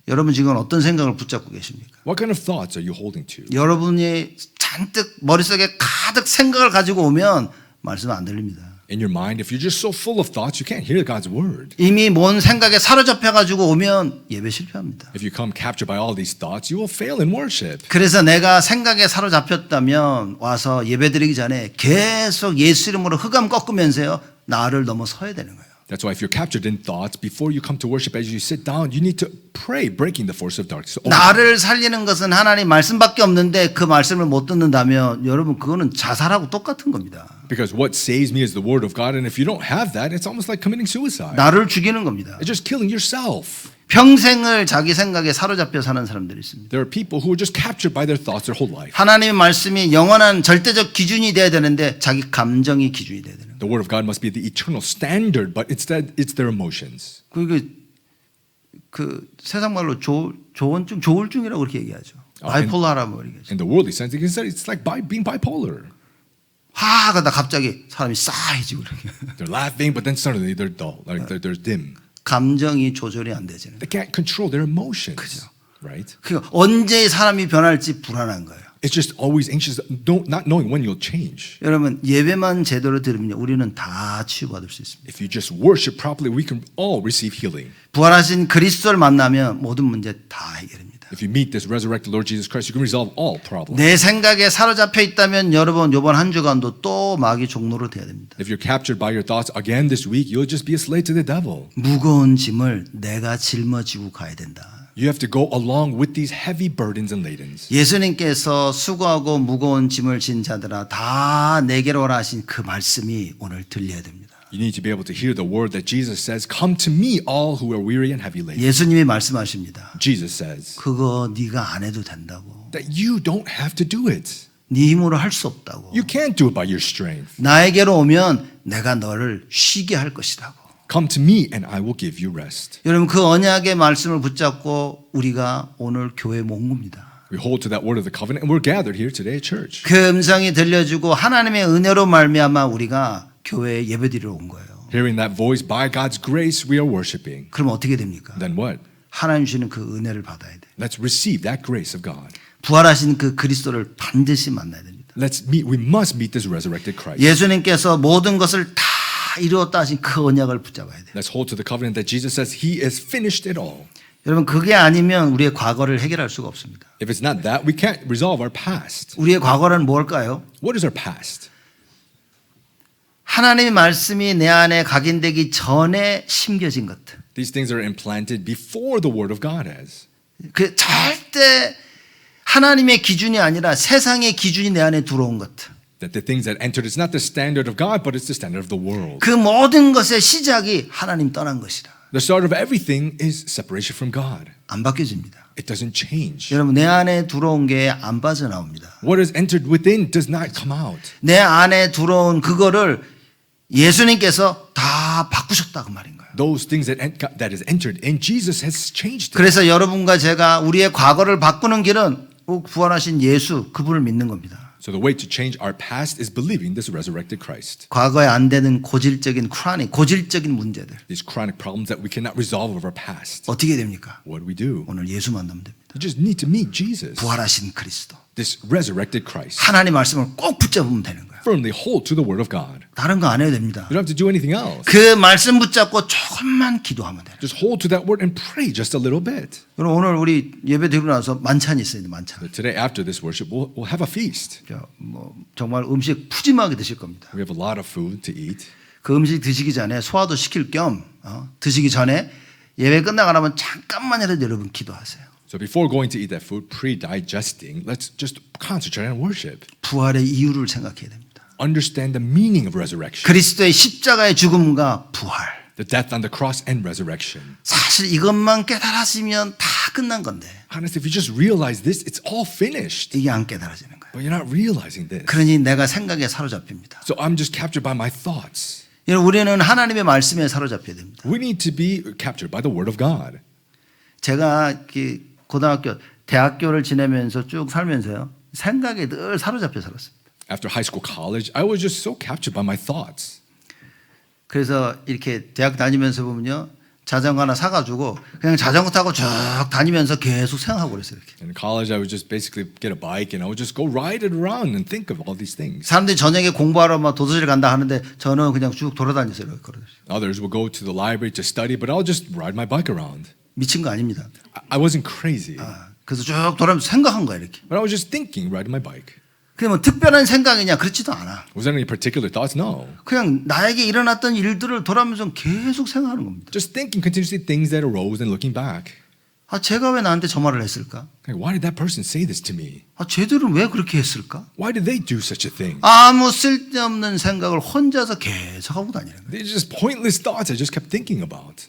여러분 지금 어떤 생각을 붙잡고 계십니까? What kind of thoughts are you holding to? 여러분이 잔뜩 머릿속에 가득 생각을 가지고 오면 말씀 안 들립니다. In your mind, if you're just so full of thoughts, you can't hear God's word. 이미 뭔 생각에 사로잡혀 가지고 오면 예배 실패합니다. If you come captured by all these thoughts, you will fail in worship. 그래서 내가 생각에 사로잡혔다면 와서 예배드리기 전에 계속 예수 이름으로 흑암 꺾으면서요 나를 넘어서야 되는 거예요. That's why if you're captured in thoughts, before you come to worship, as you sit down, you need to pray, breaking the force of darkness. 나를 살리는 것은 하나님 말씀밖에 없는데 그 말씀을 못 듣는다면 여러분 그거는 자살하고 똑같은 겁니다. Because what saves me is the word of God, and if you don't have that, it's almost like committing suicide. 나를 죽이는 겁니다. It's just killing yourself. 평생을 자기 생각에 사로잡혀 사는 사람들이 있습니다. There are people who are just captured by their thoughts their whole life. 하나님의 말씀이 영원한 절대적 기준이 돼야 되는데 자기 감정이 기준이 돼야 되는 거예요. The word of God must be the eternal standard, but instead it's their emotions. 그 세상 말로 조울증이라고 그렇게 얘기하죠. 바이폴라라고 얘기하죠. In the worldly sense, it's like being bipolar. 하가다 갑자기 사람이 싸해지고 그렇게. They're laughing, but then suddenly they're dull, like they're dim. 감정이 조절이 안 되지는. They can't control their emotions. 그죠. Right? 그러니까 언제 사람이 변할지 불안한 거예요. It's just always anxious, not knowing when you'll change. 여러분 예배만 제대로 들으면 우리는 다 치유받을 수 있습니다. If you just worship properly, we can all receive healing. 부활하신 그리스도를 만나면 모든 문제 다 해결됩니다. If you meet this resurrected Lord Jesus Christ, you can resolve all problems. 내 생각에 사로잡혀 있다면 여러분 이번 한 주간도 또 마귀 종로로 돼야 됩니다. If you're captured by your thoughts again this week, you'll just be a slave to the devil. 무거운 짐을 내가 짊어지고 가야 된다. You have to go along with these heavy burdens and ladens. 예수님께서 수고하고 무거운 짐을 진 자들아 다 내게로 오라 하신 그 말씀이 오늘 들려야 됩니다. You need to be able to hear the word that Jesus says, "Come to me, all who are weary and heavy laden." 예수님이 말씀하십니다. Jesus says 그거 네가 안 해도 된다고. that you don't have to do it. 네 힘으로 할 수 없다고. You can't do it by your strength. 나에게로 오면 내가 너를 쉬게 할 것이라고. Come to me and I will give you rest. 여러분 그 언약의 말씀을 붙잡고 우리가 오늘 교회에 온 겁니다. We hold to that word of the covenant and we're gathered here today at church. 그 음성이 들려주고 하나님의 은혜로 말미암아 우리가 교회에 예배드리러 온 거예요. Hearing that voice, by God's grace, we are worshiping. 그럼 어떻게 됩니까? Then what? 하나님 주시는 그 은혜를 받아야 돼. Let's receive that grace of God. 부활하신 그 그리스도를 반드시 만나야 됩니다. We must meet this resurrected Christ. 예수님께서 모든 것을 다 이루었다 하신 그 언약을 붙잡아야 돼요. Let's hold to the covenant that Jesus says He has finished it all. 여러분 그게 아니면 우리의 과거를 해결할 수가 없습니다. If it's not that, we can't resolve our past. 우리의 과거는 뭘까요? What is our past? 하나님의 말씀이 내 안에 각인되기 전에 심겨진 것들. These things are implanted before the word of God has. 그 절대 하나님의 기준이 아니라 세상의 기준이 내 안에 들어온 것들. That the things that entered is not the standard of God, but it's the standard of the world. 그 모든 것의 시작이 하나님 떠난 것이라. The start of everything is separation from God. 안 바뀌어집니다. It doesn't change. 여러분 내 안에 들어온 게 안 빠져나옵니다. What is entered within does not come out. 내 안에 들어온 그거를 예수님께서 다 바꾸셨다 그 말인 거예요. Those things that is entered in Jesus has changed it. 그래서 여러분과 제가 우리의 과거를 바꾸는 길은 꼭 부활하신 예수 그분을 믿는 겁니다. So the way to change our past is believing this resurrected Christ. 과거에 안 되는 고질적인 고질적인 문제들 These chronic problems that we cannot resolve of our past. 어떻게 됩니까? What do we do? 오늘 예수 만나면 됩니다. You just need to meet Jesus. 부활하신 그리스도. This resurrected Christ. 하나님 말씀을 꼭 붙잡으면 되는 거예요. Firmly hold to the word of God. 다른 거 안 해도 됩니다. You don't have to do anything else. 그 말씀 붙잡고 조금만 기도하면 돼요. Just hold to that word and pray just a little bit. 그럼 오늘 우리 예배 드리고 나서 만찬이 있어요. 만찬. But today after this worship, we'll have a feast. 뭐 정말 음식 푸짐하게 드실 겁니다. We have a lot of food to eat. 그 음식 드시기 전에 소화도 시킬 겸 드시기 전에 예배 끝나고 나면 잠깐만이라도 여러분 기도하세요. So before going to eat that food, pre-digesting, let's just concentrate on worship. 부활의 이유를 생각해야 됩니다. Understand the meaning of resurrection. 그리스도의 십자가의 죽음과 부활. The death on the cross and resurrection. 사실 이것만 깨달았으면 다 끝난 건데 Honestly, if you just realize this, it's all finished. 이게 안 깨달아지는 거예요. But you're not realizing this. 그러니 내가 생각에 사로잡힙니다. So I'm just captured by my thoughts. 우리는 하나님의 말씀에 사로잡혀야 됩니다. We need to be captured by the word of God. 제가 고등학교, 대학교를 지내면서 쭉 살면서요. 생각에 늘 사로잡혀 살았습니다. After high school, college, I was just so captured by my thoughts. 그래서 이렇게 대학 다니면서 보면요. 자전거 하나 사가지고 그냥 자전거 타고 쭉 다니면서 계속 생각하고 그랬어요. 이렇게. In college, I would just basically get a bike and I would just go ride it around and think of all these things. 사람들이 저녁에 공부하러 막 도서실 간다 하는데 저는 그냥 쭉 돌아다녔어요. 이렇게. Others would go to the library to study, but I'll just ride my bike around. 미친 거 아닙니다. I wasn't crazy, 그래서 쭉 돌아다니면서 생각한 거예요. 이렇게. but I was just thinking, riding my bike. 그게 뭐 특별한 생각이냐 그렇지도 않아. Was there any particular thoughts? No. 그냥 나에게 일어났던 일들을 돌아보면서 계속 생각하는 겁니다. Just thinking continuously things that arose and looking back. 제가 왜 나한테 저 말을 했을까? Like, why did that person say this to me? 쟤들은 왜 그렇게 했을까? Why did they do such a thing? 아무 쓸데없는 생각을 혼자서 계속 하고 다니는 거예요. They're just pointless thoughts I just kept thinking about.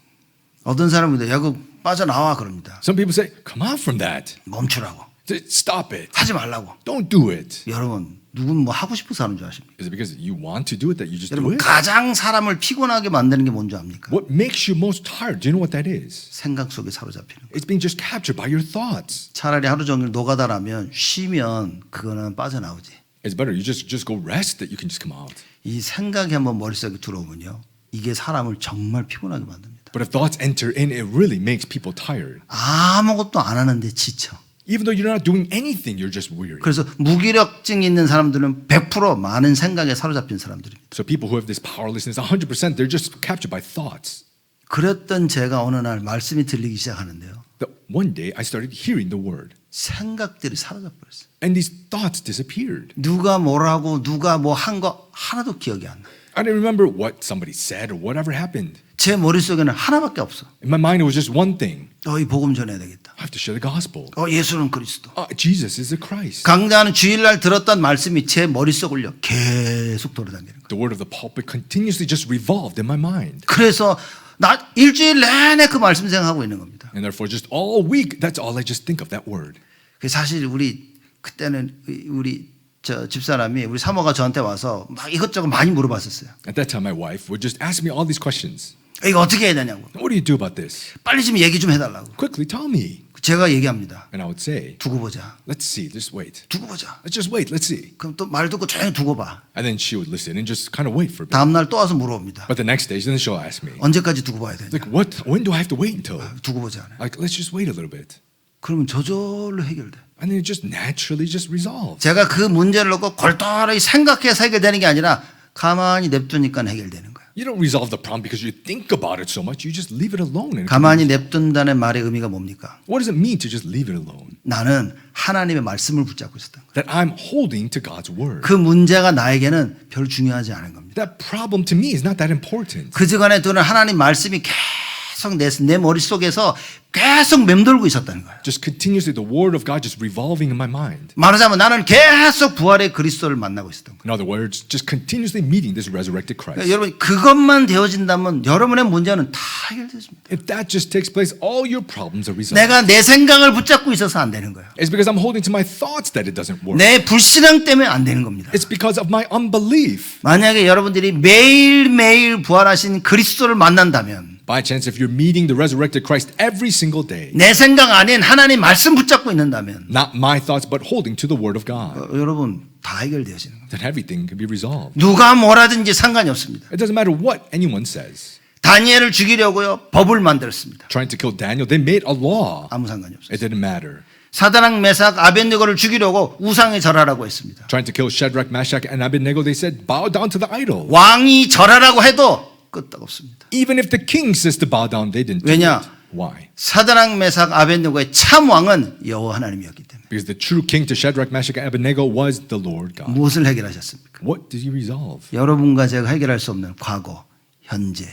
어떤 사람은 야구 빠져나와 그럽니다. Some people say, come out from that. 멈추라고. Stop it. 하지 말라고. Don't do it. 여러분 누군 뭐 하고 싶어서 하는 줄 아십니까? Is it because you want to do it that you just do 여러분 it? 가장 사람을 피곤하게 만드는 게 뭔지 압니까? What makes you most tired? Do you know what that is? 생각 속에 사로잡히는 거예요. It's being just captured by your thoughts. 차라리 하루 종일 노가다라면 쉬면 그거는 빠져나오지. It's better you just go rest that you can just come out. 이 생각이 한번 머릿속에 들어오면요. 이게 사람을 정말 피곤하게 만듭니다. But if thoughts enter in, it really makes people tired. 아무것도 안 하는데 지쳐. Even though you're not doing anything, you're just weary. 그래서 무기력증이 있는 사람들은 100% 많은 생각에 사로잡힌 사람들입니다. So people who have this powerlessness, 100%, they're just captured by thoughts. 그랬던 제가 어느 날 말씀이 들리기 시작하는데요. That one day I started hearing the word, 생각들이 사라져 버렸어요. and these thoughts disappeared. 누가 뭐라고 누가 뭐 한 거 하나도 기억이 안 나. I didn't remember what somebody said or whatever happened. 제 머릿속에는 하나밖에 없어. In my mind, it was just one thing. 이 복음 전해야 되겠다. I have to share the gospel. 예수는 그리스도. Jesus is the Christ. 강단은 주일날 들었던 말씀이 제 머릿속을요 계속 돌아다니는 거예요. The word of the pulpit continuously just revolved in my mind. 그래서 나 일주일 내내 그 말씀 생각하고 있는 겁니다. And therefore, just all week, that's all I just think of that word. 사실 우리 그때는 우리 저 집사람이 우리 사모가 저한테 와서 막 이것저것 많이 물어봤었어요. At that time, my wife would just ask me all these questions. 이거 어떻게 해야 되냐고. What do you do about this? 빨리 좀 얘기 좀 해달라고. Quickly tell me. 제가 얘기합니다. And I would say, 두고 보자. let's see, just wait. 두고 보자. Let's just wait, let's see. 그럼 또 말 듣고 조용히 두고 봐. And then she would listen and just kind of wait for a bit. 다음 날 또 와서 물어봅니다. But the next day, then she'll ask me, 언제까지 두고 봐야 되냐. like, when do I have to wait until? 두고 보자. Like, let's just wait a little bit. 그러면 저절로 해결돼. And then it just naturally just resolves. 제가 그 문제를 놓고 골똘히 생각해서 해결되는 게 아니라 가만히 냅두니까 해결되는 거예요. You don't resolve the problem because you think about it so much. You just leave it alone. And 가만히 냅둔다는 말의 의미가 뭡니까? what does it mean to just leave it alone? 나는 하나님의 말씀을 붙잡고 있었던 거예요. That I'm holding to God's word. 그 문제가 나에게는 별 중요하지 않은 겁니다. That problem to me is not that important. 그 시간에 두는 하나님 말씀이 계속 계속 내 머릿속에서 계속 맴돌고 있었다는 거예요. Just continuously, the word of God just revolving in my mind. 말하자면 나는 계속 부활의 그리스도를 만나고 있었던 거예요. In other words, just continuously meeting this resurrected 그러니까 Christ. 여러분 그것만 되어진다면 여러분의 문제는 다 해결됐습니다. If that just takes place, all your problems are resolved. 내가 내 생각을 붙잡고 있어서 안 되는 거예요. It's because I'm holding to my thoughts that it doesn't work. 내 불신앙 때문에 안 되는 겁니다. It's because of my unbelief. 만약에 여러분들이 매일매일 부활하신 그리스도를 만난다면 By chance, if you're meeting the resurrected Christ every single day, 내 생각 아닌 하나님 말씀 붙잡고 있는다면 not my thoughts, but holding to the word of God, 여러분 다 해결되어지는 겁니다. then everything can be resolved. 누가 뭐라든지 상관이 없습니다. It doesn't matter what anyone says. 다니엘을 죽이려고요 법을 만들었습니다. Trying to kill Daniel, they made a law. 아무 상관이 없어요. It didn't matter. 사드락 메삭 아벤느고를 죽이려고 우상에 절하라고 했습니다. Trying to kill Shadrach, Meshach, and Abednego, they said, bow down to the idol. 왕이 절하라고 해도 끄떡없습니다. Even if the king says to bow down, they didn't do 왜냐? it. Why? 사드락 메삭 아벤느고의 참 왕은 여호와 하나님이었기 때문에. Because the true king to Shadrach, Meshach, and Abednego was the Lord God. 무엇을 해결하셨습니까? What did he resolve? 여러분과 제가 해결할 수 없는 과거, 현재,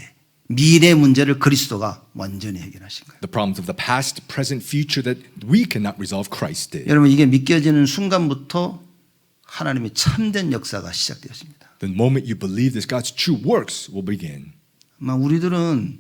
미래 문제를 그리스도가 완전히 해결하신 거예요. The problems of the past, present, future that we cannot resolve, Christ did. 여러분 이게 믿겨지는 순간부터 하나님의 참된 역사가 시작되었습니다. The moment you believe this, God's true works will begin. 아마 우리들은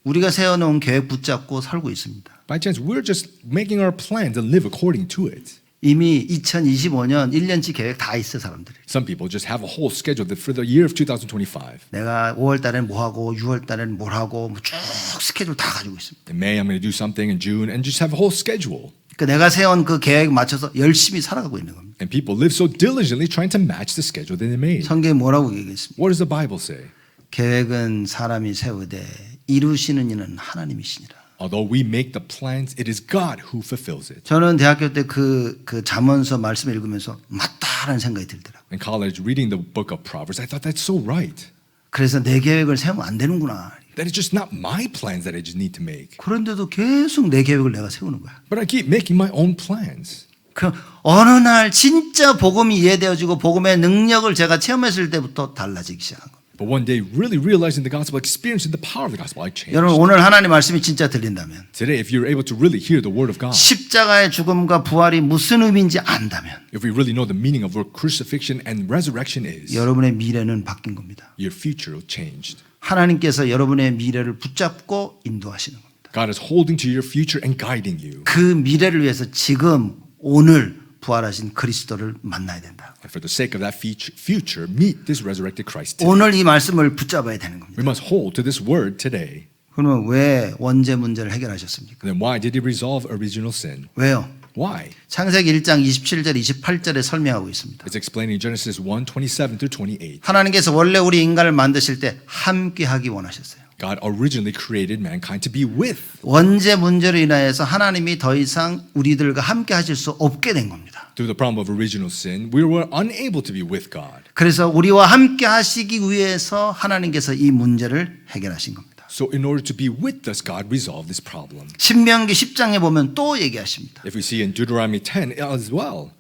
우리가 세워놓은 계획 붙잡고 살고 있습니다. By chance, we're just making our plans and live according to it. 이미 2025년 1년치 계획 다 있어 사람들이. Some people just have a whole schedule that for the year of 2025. 내가 5월 달에는 뭐 하고 6월 달에는 뭘 하고 뭐쭉 스케줄 다 가지고 있습니다. In May, I'm going to do something. In June, and just have a whole schedule. 그러니까 내가 세운 그 계획 맞춰서 열심히 살아가고 있는 겁니다. And people live so diligently trying to match the schedule that they made. 성경에 뭐라고 얘기했습니까? What does the Bible say? 계획은 사람이 세우되 이루시는 이는 하나님이시니라. Although we make the plans, it is God who fulfills it. 저는 대학교 때 그 잠언서 말씀을 읽으면서 맞다라는 생각이 들더라고요. In college, reading the book of Proverbs, I thought that's so right. 그래서 내 계획을 세우면 안 되는구나. That it's just not my plans that I just need to make. 그런데도 계속 내 계획을 내가 세우는 거야. But I keep making my own plans. 그 어느 날 진짜 복음이 이해되어지고 복음의 능력을 제가 체험했을 때부터 달라지기 시작한 겁니다. But one day, really realizing the gospel, experiencing the power of the gospel, I changed. 여러분 오늘 하나님 말씀이 진짜 들린다면 Today, if you're able to really hear the word of God, 십자가의 죽음과 부활이 무슨 의미인지 안다면 if we really know the meaning of what crucifixion and resurrection is, 여러분의 미래는 바뀐 겁니다. your future will change. 하나님께서 여러분의 미래를 붙잡고 인도하시는 겁니다. God is holding to your future and guiding you. 그 미래를 위해서 지금 오늘 부활하신 그리스도를 만나야 된다. And for the sake of that future, meet this resurrected Christ today. 오늘 이 말씀을 붙잡아야 되는 겁니다. We must hold to this word today. 그러면 왜 원죄 문제를 해결하셨습니까? Then why did he resolve original sin? 왜요? Why? 창세기 1장 27절 28절에 설명하고 있습니다. It's explained in Genesis 1:27 through 28. 하나님께서 원래 우리 인간을 만드실 때 함께 하기 원하셨어요. God originally created mankind to be with. 원죄 문제로 인하여서 하나님이 더 이상 우리들과 함께 하실 수 없게 된 겁니다. Through the problem of original sin, we were unable to be with God. 그래서 우리와 함께 하시기 위해서 하나님께서 이 문제를 해결하신 겁니다. So in order to be with us, God resolved this problem. 신명기 10장에 보면 또 얘기하십니다. If we see in Deuteronomy 10 as well,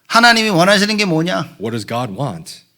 하나님이 원하시는 게 뭐냐? what does God want?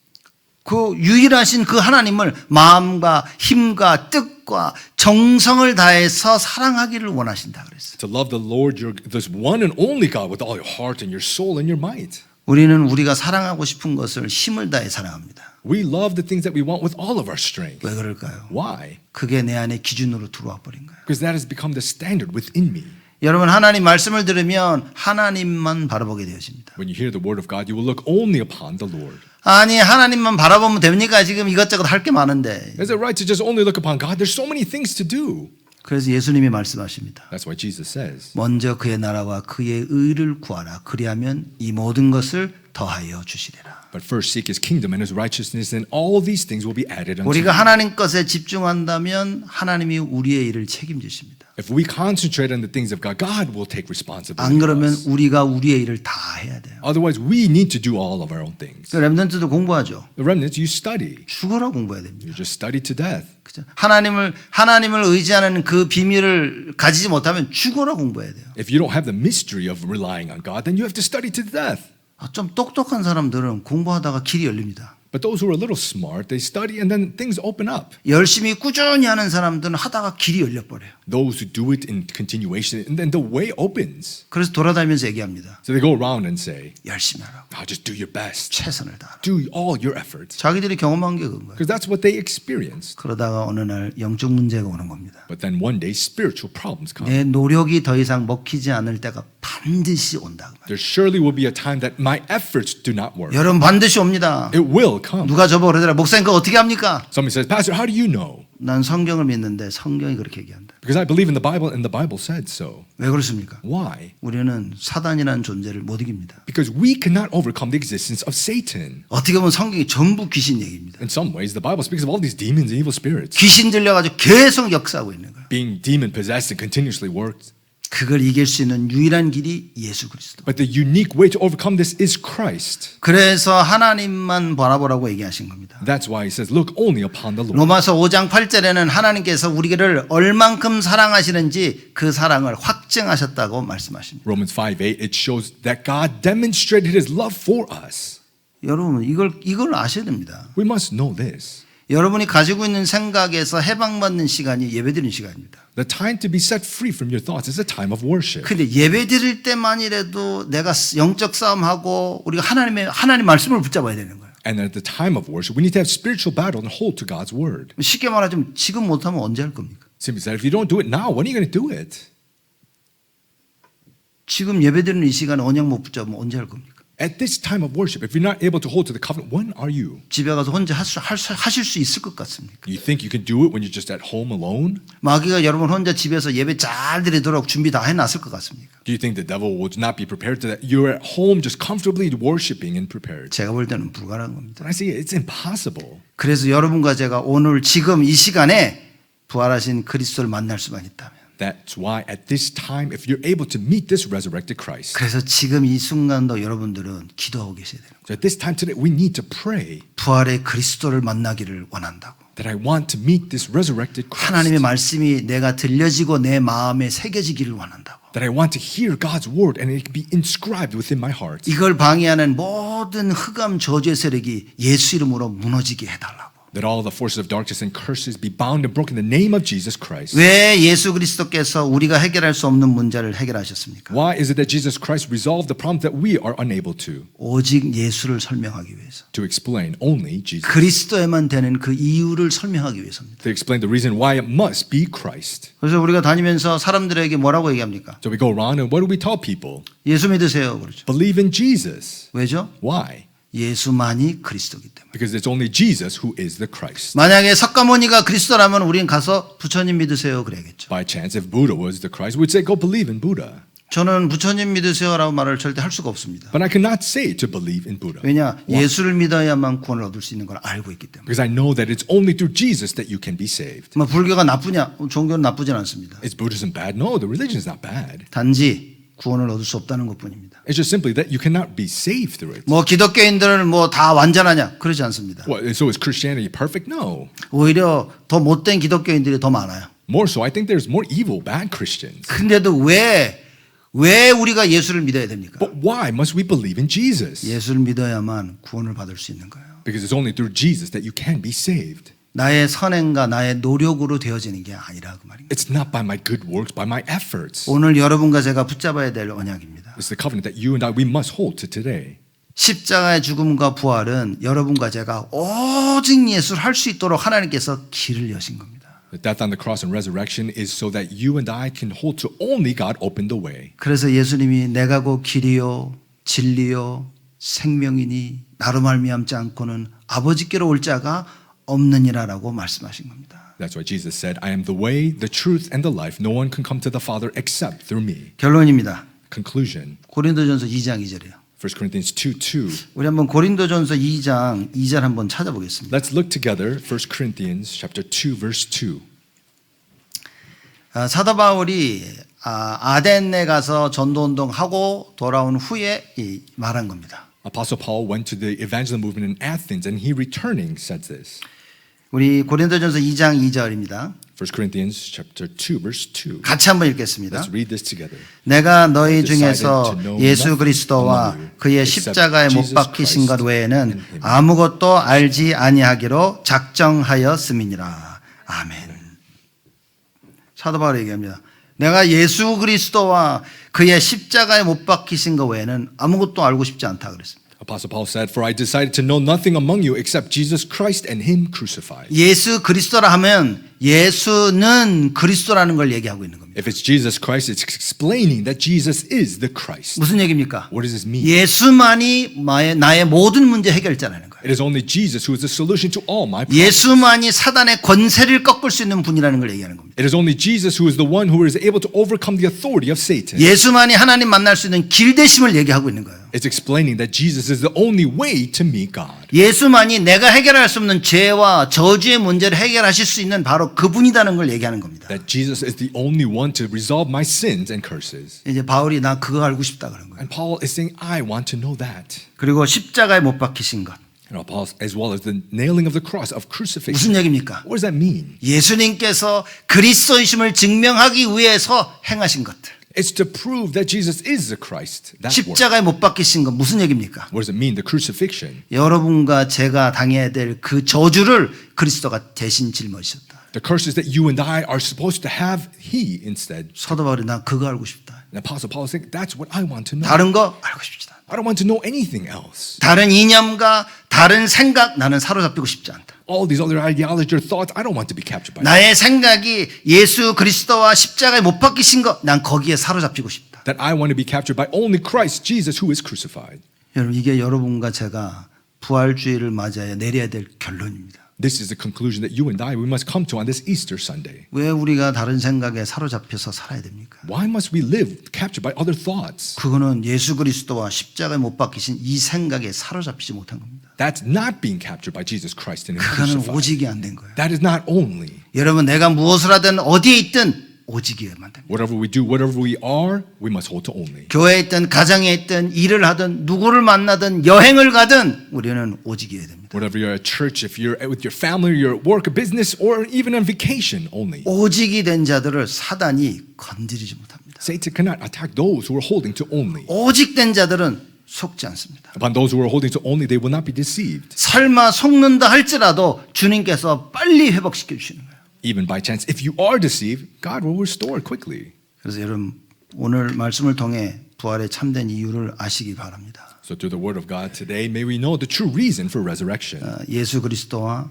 그 유일하신 그 하나님을 마음과 힘과 뜻과 정성을 다해서 사랑하기를 원하신다 그랬어요. To love the Lord, this one and only God, with all your heart and your soul and your might. 우리는 우리가 사랑하고 싶은 것을 힘을 다해 사랑합니다. We love the things that we want with all of our strength. 왜 그럴까요? Why? 그게 내 안에 기준으로 들어와 버린 거예요. Because that has become the standard within me. 여러분 하나님 말씀을 들으면 하나님만 바라보게 되어집니다. When you hear the word of God, you will look only upon the Lord. 아니 하나님만 바라보면 됩니까? 지금 이것저것 할 게 많은데. Is it right to just only look upon God? There's so many things to do. 그래서 예수님이 말씀하십니다. That's why Jesus says, 먼저 그의 나라와 그의 의를 구하라. 그리하면 이 모든 것을 더하여 주시리라. but first seek his kingdom and his righteousness, and all of these things will be added unto 우리가 you. 하나님 것에 집중한다면 하나님이 우리의 일을 책임지십니다. If we concentrate on the things of God, God will take responsibility 안 for 그러면 us. 우리가 우리의 일을 다 해야 돼요. Otherwise, we need to do all of our own things. 렘넌트도 공부하죠. The remnants, you study. 죽어라 공부해야 됩니다. You just study to death. 그죠? 하나님을 의지하는 그 비밀을 가지지 못하면 죽어라 공부해야 돼요. If you don't have the mystery of relying on God, then you have to study to death. 좀 똑똑한 사람들은 공부하다가 길이 열립니다. But those who are a little smart, they study and then things open up. 열심히 꾸준히 하는 사람들은 하다가 길이 열려버려요. Those who do it in continuation, and then the way opens. 그래서 돌아다니면서 얘기합니다. So they go around and say, 열심히 하라고. just do your best. 최선을 다하라. Do all your efforts. 자기들이 경험한 게 그런 거예요. Because that's what they experienced. 그러다가 어느 날 영적 문제가 오는 겁니다. But then one day, spiritual problems come. 내 노력이 더 이상 먹히지 않을 때가 반드시 온다. There surely will be a time that my efforts do not work. 여러분 반드시 옵니다. It will come. 누가 저보고 그러더라. 목사님 그거 어떻게 합니까? Somebody says, Pastor, how do you know? 난 성경을 믿는데 성경이 그렇게 얘기한다. Because I believe in the Bible and the Bible said so. 왜 그렇습니까? Why? 우리는 사단이라는 존재를 못 이깁니다. Because we cannot overcome the existence of Satan. 어떻게 보면 성경이 전부 귀신 얘기입니다. In some ways, the Bible speaks of all these demons and evil spirits 귀신 들려가지고 계속 역사하고 있는 거예요. being demon possessed and continuously worked. 그걸 이길 수 있는 유일한 길이 예수 그리스도. But the unique way to overcome this is Christ. 그래서 하나님만 바라보라고 얘기하신 겁니다. That's why he says, look only upon the Lord. 로마서 5장 8절에는 하나님께서 우리를 얼만큼 사랑하시는지 그 사랑을 확증하셨다고 말씀하십니다. Romans 5:8, it shows that God demonstrated his love for us. 여러분 이걸 아셔야 됩니다. We must know this. 여러분이 가지고 있는 생각에서 해방받는 시간이 예배드리는 시간입니다. The time to be set free from your thoughts is a time of worship. 근데 예배드릴 때만이라도 내가 영적 싸움하고 우리가 하나님 말씀을 붙잡아야 되는 거예요. And at the time of worship, we need to have spiritual battle and hold to God's word. 쉽게 말하자면 지금 못하면 언제 할 겁니까? Simply said, if you don't do it now, when are you going to do it? 지금 예배드리는 이 시간에 언약 못 붙잡으면 언제 할 겁니까? At this time of worship, if you're not able to hold to the covenant, when are you? 집에 가서 혼자 하실 수 있을 것 같습니까? You think you can do it when you're just at home alone? 마귀가 여러분 혼자 집에서 예배 잘 드리도록 준비 다 해놨을 것 같습니까? Do you think the devil will not be prepared to that? You're at home just comfortably worshiping and prepared. 제가 볼 때는 불가능한 겁니다. But I see it's impossible. 그래서 여러분과 제가 오늘 지금 이 시간에 부활하신 그리스도를 만날 수만 있다면 That's why at this time, if you're able to meet this resurrected Christ, 그래서 지금 이 순간도 여러분들은 기도하고 계셔야 되는 거예요. so at this time today, we need to pray 부활의 그리스도를 만나기를 원한다고. that I want to meet this resurrected 하나님의 Christ. 말씀이 내가 들려지고 내 마음에 새겨지기를 원한다고. That I want to hear God's word and it can be inscribed within my heart. 이걸 방해하는 모든 흑암 저주의 세력이 예수 이름으로 무너지게 해달라고. That all the forces of darkness and curses be bound and broken in the name of Jesus Christ. 왜 예수 그리스도께서 우리가 해결할 수 없는 문제를 해결하셨습니까? Why is it that Jesus Christ resolved the problem that we are unable to? 오직 예수를 설명하기 위해서. To explain only Jesus. 그리스도에만 되는 그 이유를 설명하기 위해서입니다. To explain the reason why it must be Christ. 그래서 우리가 다니면서 사람들에게 뭐라고 얘기합니까? So we go around and what do we tell people? 예수 믿으세요. 그렇죠. Believe in Jesus. 왜죠? Why? 예수만이 그리스도이기 때문에. Because it's only Jesus who is the Christ. 만약에 석가모니가 그리스도라면 우린 가서 부처님 믿으세요 그래야겠죠. By chance, if Buddha was the Christ, we'd say, go believe in Buddha. 저는 부처님 믿으세요라고 말을 절대 할 수가 없습니다. But I cannot say to believe in Buddha. 왜냐? Why? 예수를 믿어야만 구원을 얻을 수 있는 걸 알고 있기 때문에. Because I know that it's only through Jesus that you can be saved. 뭐 불교가 나쁘냐? 종교는 나쁘진 않습니다. Is Buddhism bad? No, the religion is not bad. 단지 구원을 얻을 수 없다는 것뿐입니다. It's just simply that you cannot be saved through it. 뭐 기독교인들은 뭐 다 완전하냐? 그러지 않습니다. What, so is Christianity perfect? No. 오히려 더 못된 기독교인들이 더 많아요. More so, I think there's more evil, bad Christians. 근데도 왜 우리가 예수를 믿어야 됩니까? But why must we believe in Jesus? 예수를 믿어야만 구원을 받을 수 있는 거예요. Because it's only through Jesus that you can be saved. 나의 선행과 나의 노력으로 되어지는 게 아니라 그 말입니다. It's not by my good works, by my efforts. 오늘 여러분과 제가 붙잡아야 될 언약입니다. It's the covenant that you and I, we must hold to today. 십자가의 죽음과 부활은 여러분과 제가 오직 예수를 할 수 있도록 하나님께서 길을 여신 겁니다. The death on the cross and resurrection is so that you and I can hold to only God open the way. 그래서 예수님이 내가 곧 길이요 진리요 생명이니 나로 말미암지 않고는 아버지께로 올 자가 없느니라라고 말씀하신 겁니다. That's why Jesus said, I am the way, the truth, and the life. No one can come to the Father except through me. 결론입니다. Conclusion, 고린도전서 2장 2절이에요. 1 Corinthians 2:2. 우리 한번 고린도전서 2장 2절 한번 찾아보겠습니다. Let's look together 1 Corinthians chapter 2 verse 2. 사도 바울이 아덴에 가서 전도운동 하고 돌아온 후에 말한 겁니다. Apostle Paul went to the evangelism movement in Athens and he returning said this. 우리 고린도전서 2장 2절입니다. 1 1 Corinthians chapter 2 verse 2. 같이 한번 읽겠습니다. Let's read this together. 내가 너희 중에서 예수 그리스도와 그의 십자가에 못 박히신 것 외에는 아무것도 알지 아니하기로 작정하였음이니라. 아멘. 사도 바울이 얘기합니다. 내가 예수 그리스도와 그의 십자가에 못 박히신 것 외에는 아무것도 알고 싶지 않다 그랬습니다. Apostle Paul said, "For I decided to know nothing among you except Jesus Christ and Him crucified." 예수 그리스도라 하면 예수는 그리스도라는 걸 얘기하고 있는 겁니다. If it's Jesus Christ, it's explaining that Jesus is the Christ. 무슨 얘기입니까? What does this mean? 예수만이 나의 모든 문제 해결자라는 거예요. It is only Jesus who is the solution to all my problems. 예수만이 사단의 권세를 꺾을 수 있는 분이라는 걸 얘기하는 겁니다. It is only Jesus who is the one who is able to overcome the authority of Satan. 예수만이 하나님 만날 수 있는 길 되심을 얘기하고 있는 거예요. It's explaining that Jesus is the only way to meet God. 예수만이 내가 해결할 수 없는 죄와 저주의 문제를 해결하실 수 있는 바로 그분이라는 걸 얘기하는 겁니다. That Jesus is the only one to resolve my sins and curses. 이제 바울이 나 그거 알고 싶다 그런 거예요. And Paul is saying, I want to know that. 그리고 십자가에 못 박히신 것. And Paul, as well as the nailing of the cross of crucifixion. 무슨 얘기입니까? What does that mean? 예수님께서 그리스도이심을 증명하기 위해서 행하신 것들. It's to prove that Jesus is the Christ. That work. 십자가에 못 박히신 것 무슨 얘기입니까? What does it mean, the crucifixion? 여러분과 제가 당해야 될 그 저주를 그리스도가 대신 짊어지셨다. The curses that you and I are supposed to have, He instead. 사도 바울이 나 그거 알고 싶다. And Apostle Paul is saying, that's what I want to know. 다른 거 알고 싶지다. I don't want to know anything else. 다른 이념과 다른 생각 나는 사로잡히고 싶지 않다. All these other ideologies or thoughts, I don't want to be captured by. 나의 생각이 예수 그리스도와 십자가에 못 박히신 것, 난 거기에 사로잡히고 싶다. That I want to be captured by only Christ Jesus who is crucified. 여러분 이게 여러분과 제가 부활주의를 맞이하여 내려야 될 결론입니다. This is the conclusion that you and I, we must come to on this Easter Sunday. 왜 우리가 다른 생각에 사로잡혀서 살아야 됩니까? Why must we live captured by other thoughts? 그거는 예수 그리스도와 십자가에 못 박히신 이 생각에 사로잡히지 못한 겁니다. That's not being captured by Jesus Christ and Him 그거는 crucified. 오직이 안 된 거예요. That is not only. 여러분 내가 무엇을 하든 어디에 있든 오직이어야만 됩니다. Whatever we do, whatever we are, we must hold to only. 교회에 있든 가정에 있든 일을 하든 누구를 만나든 여행을 가든 우리는 오직이어야 됩니다. Whatever you're at church, if you're with your family, you're at work, a business, or even on vacation only. 오직이 된 자들을 사단이 건드리지 못합니다. Satan cannot attack those who are holding to only. 오직 된 자들은 속지 않습니다. Upon those who are holding to only, they will not be deceived. 설마 속는다 할지라도 주님께서 빨리 회복시켜 주시는 거예요. Even by chance, if you are deceived, God will restore quickly. 그래서 여러분 오늘 말씀을 통해 부활의 참된 이유를 아시기 바랍니다. So through the word of God today, may we know the true reason for resurrection. 예수 그리스도와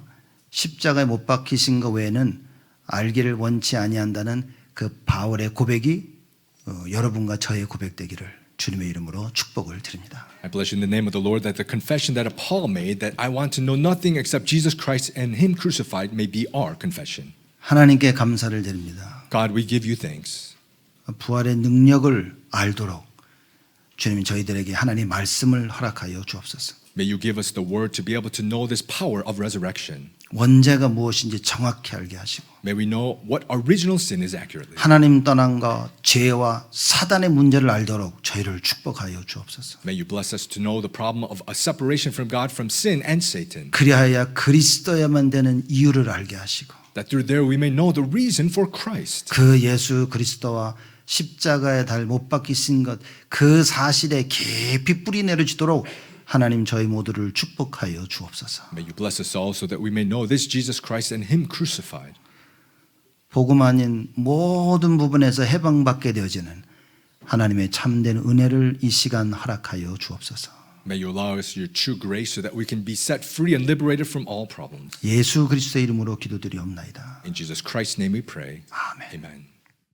십자가에 못 박히신 것 외에는 알기를 원치 아니한다는 그 바울의 고백이 여러분과 저의 고백되기를 주님의 이름으로 축복을 드립니다. I bless you in the name of the Lord that the confession that Paul made that I want to know nothing except Jesus Christ and Him crucified may be our confession. 하나님께 감사를 드립니다. God, we give you thanks. 부활의 능력을 알도록 주님 저희들에게 하나님 말씀을 허락하여 주옵소서. May you give us the word to be able to know this power of resurrection. 원죄가 무엇인지 정확히 알게 하시고 May we know what original sin is accurately. 하나님 떠남과 죄와 사단의 문제를 알도록 저희를 축복하여 주옵소서. May you bless us to know the problem of a separation from God, from sin and Satan. 그리하여 그리스도야만 되는 이유를 알게 하시고 That through there we may know the reason for Christ. 그 예수 그리스도와 십자가에 달 못 박히신 것 그 사실에 깊이 뿌리 내려지도록 하나님 저희 모두를 축복하여 주옵소서. May you bless us all so that we may know this Jesus Christ and Him crucified. 복음 아닌 모든 부분에서 해방받게 되어지는 하나님의 참된 은혜를 이 시간 허락하여 주옵소서. May you allow us your true grace so that we can be set free and liberated from all problems. 예수 그리스도의 이름으로 기도드리옵나이다. In Jesus Christ's name we pray. 아멘. Amen.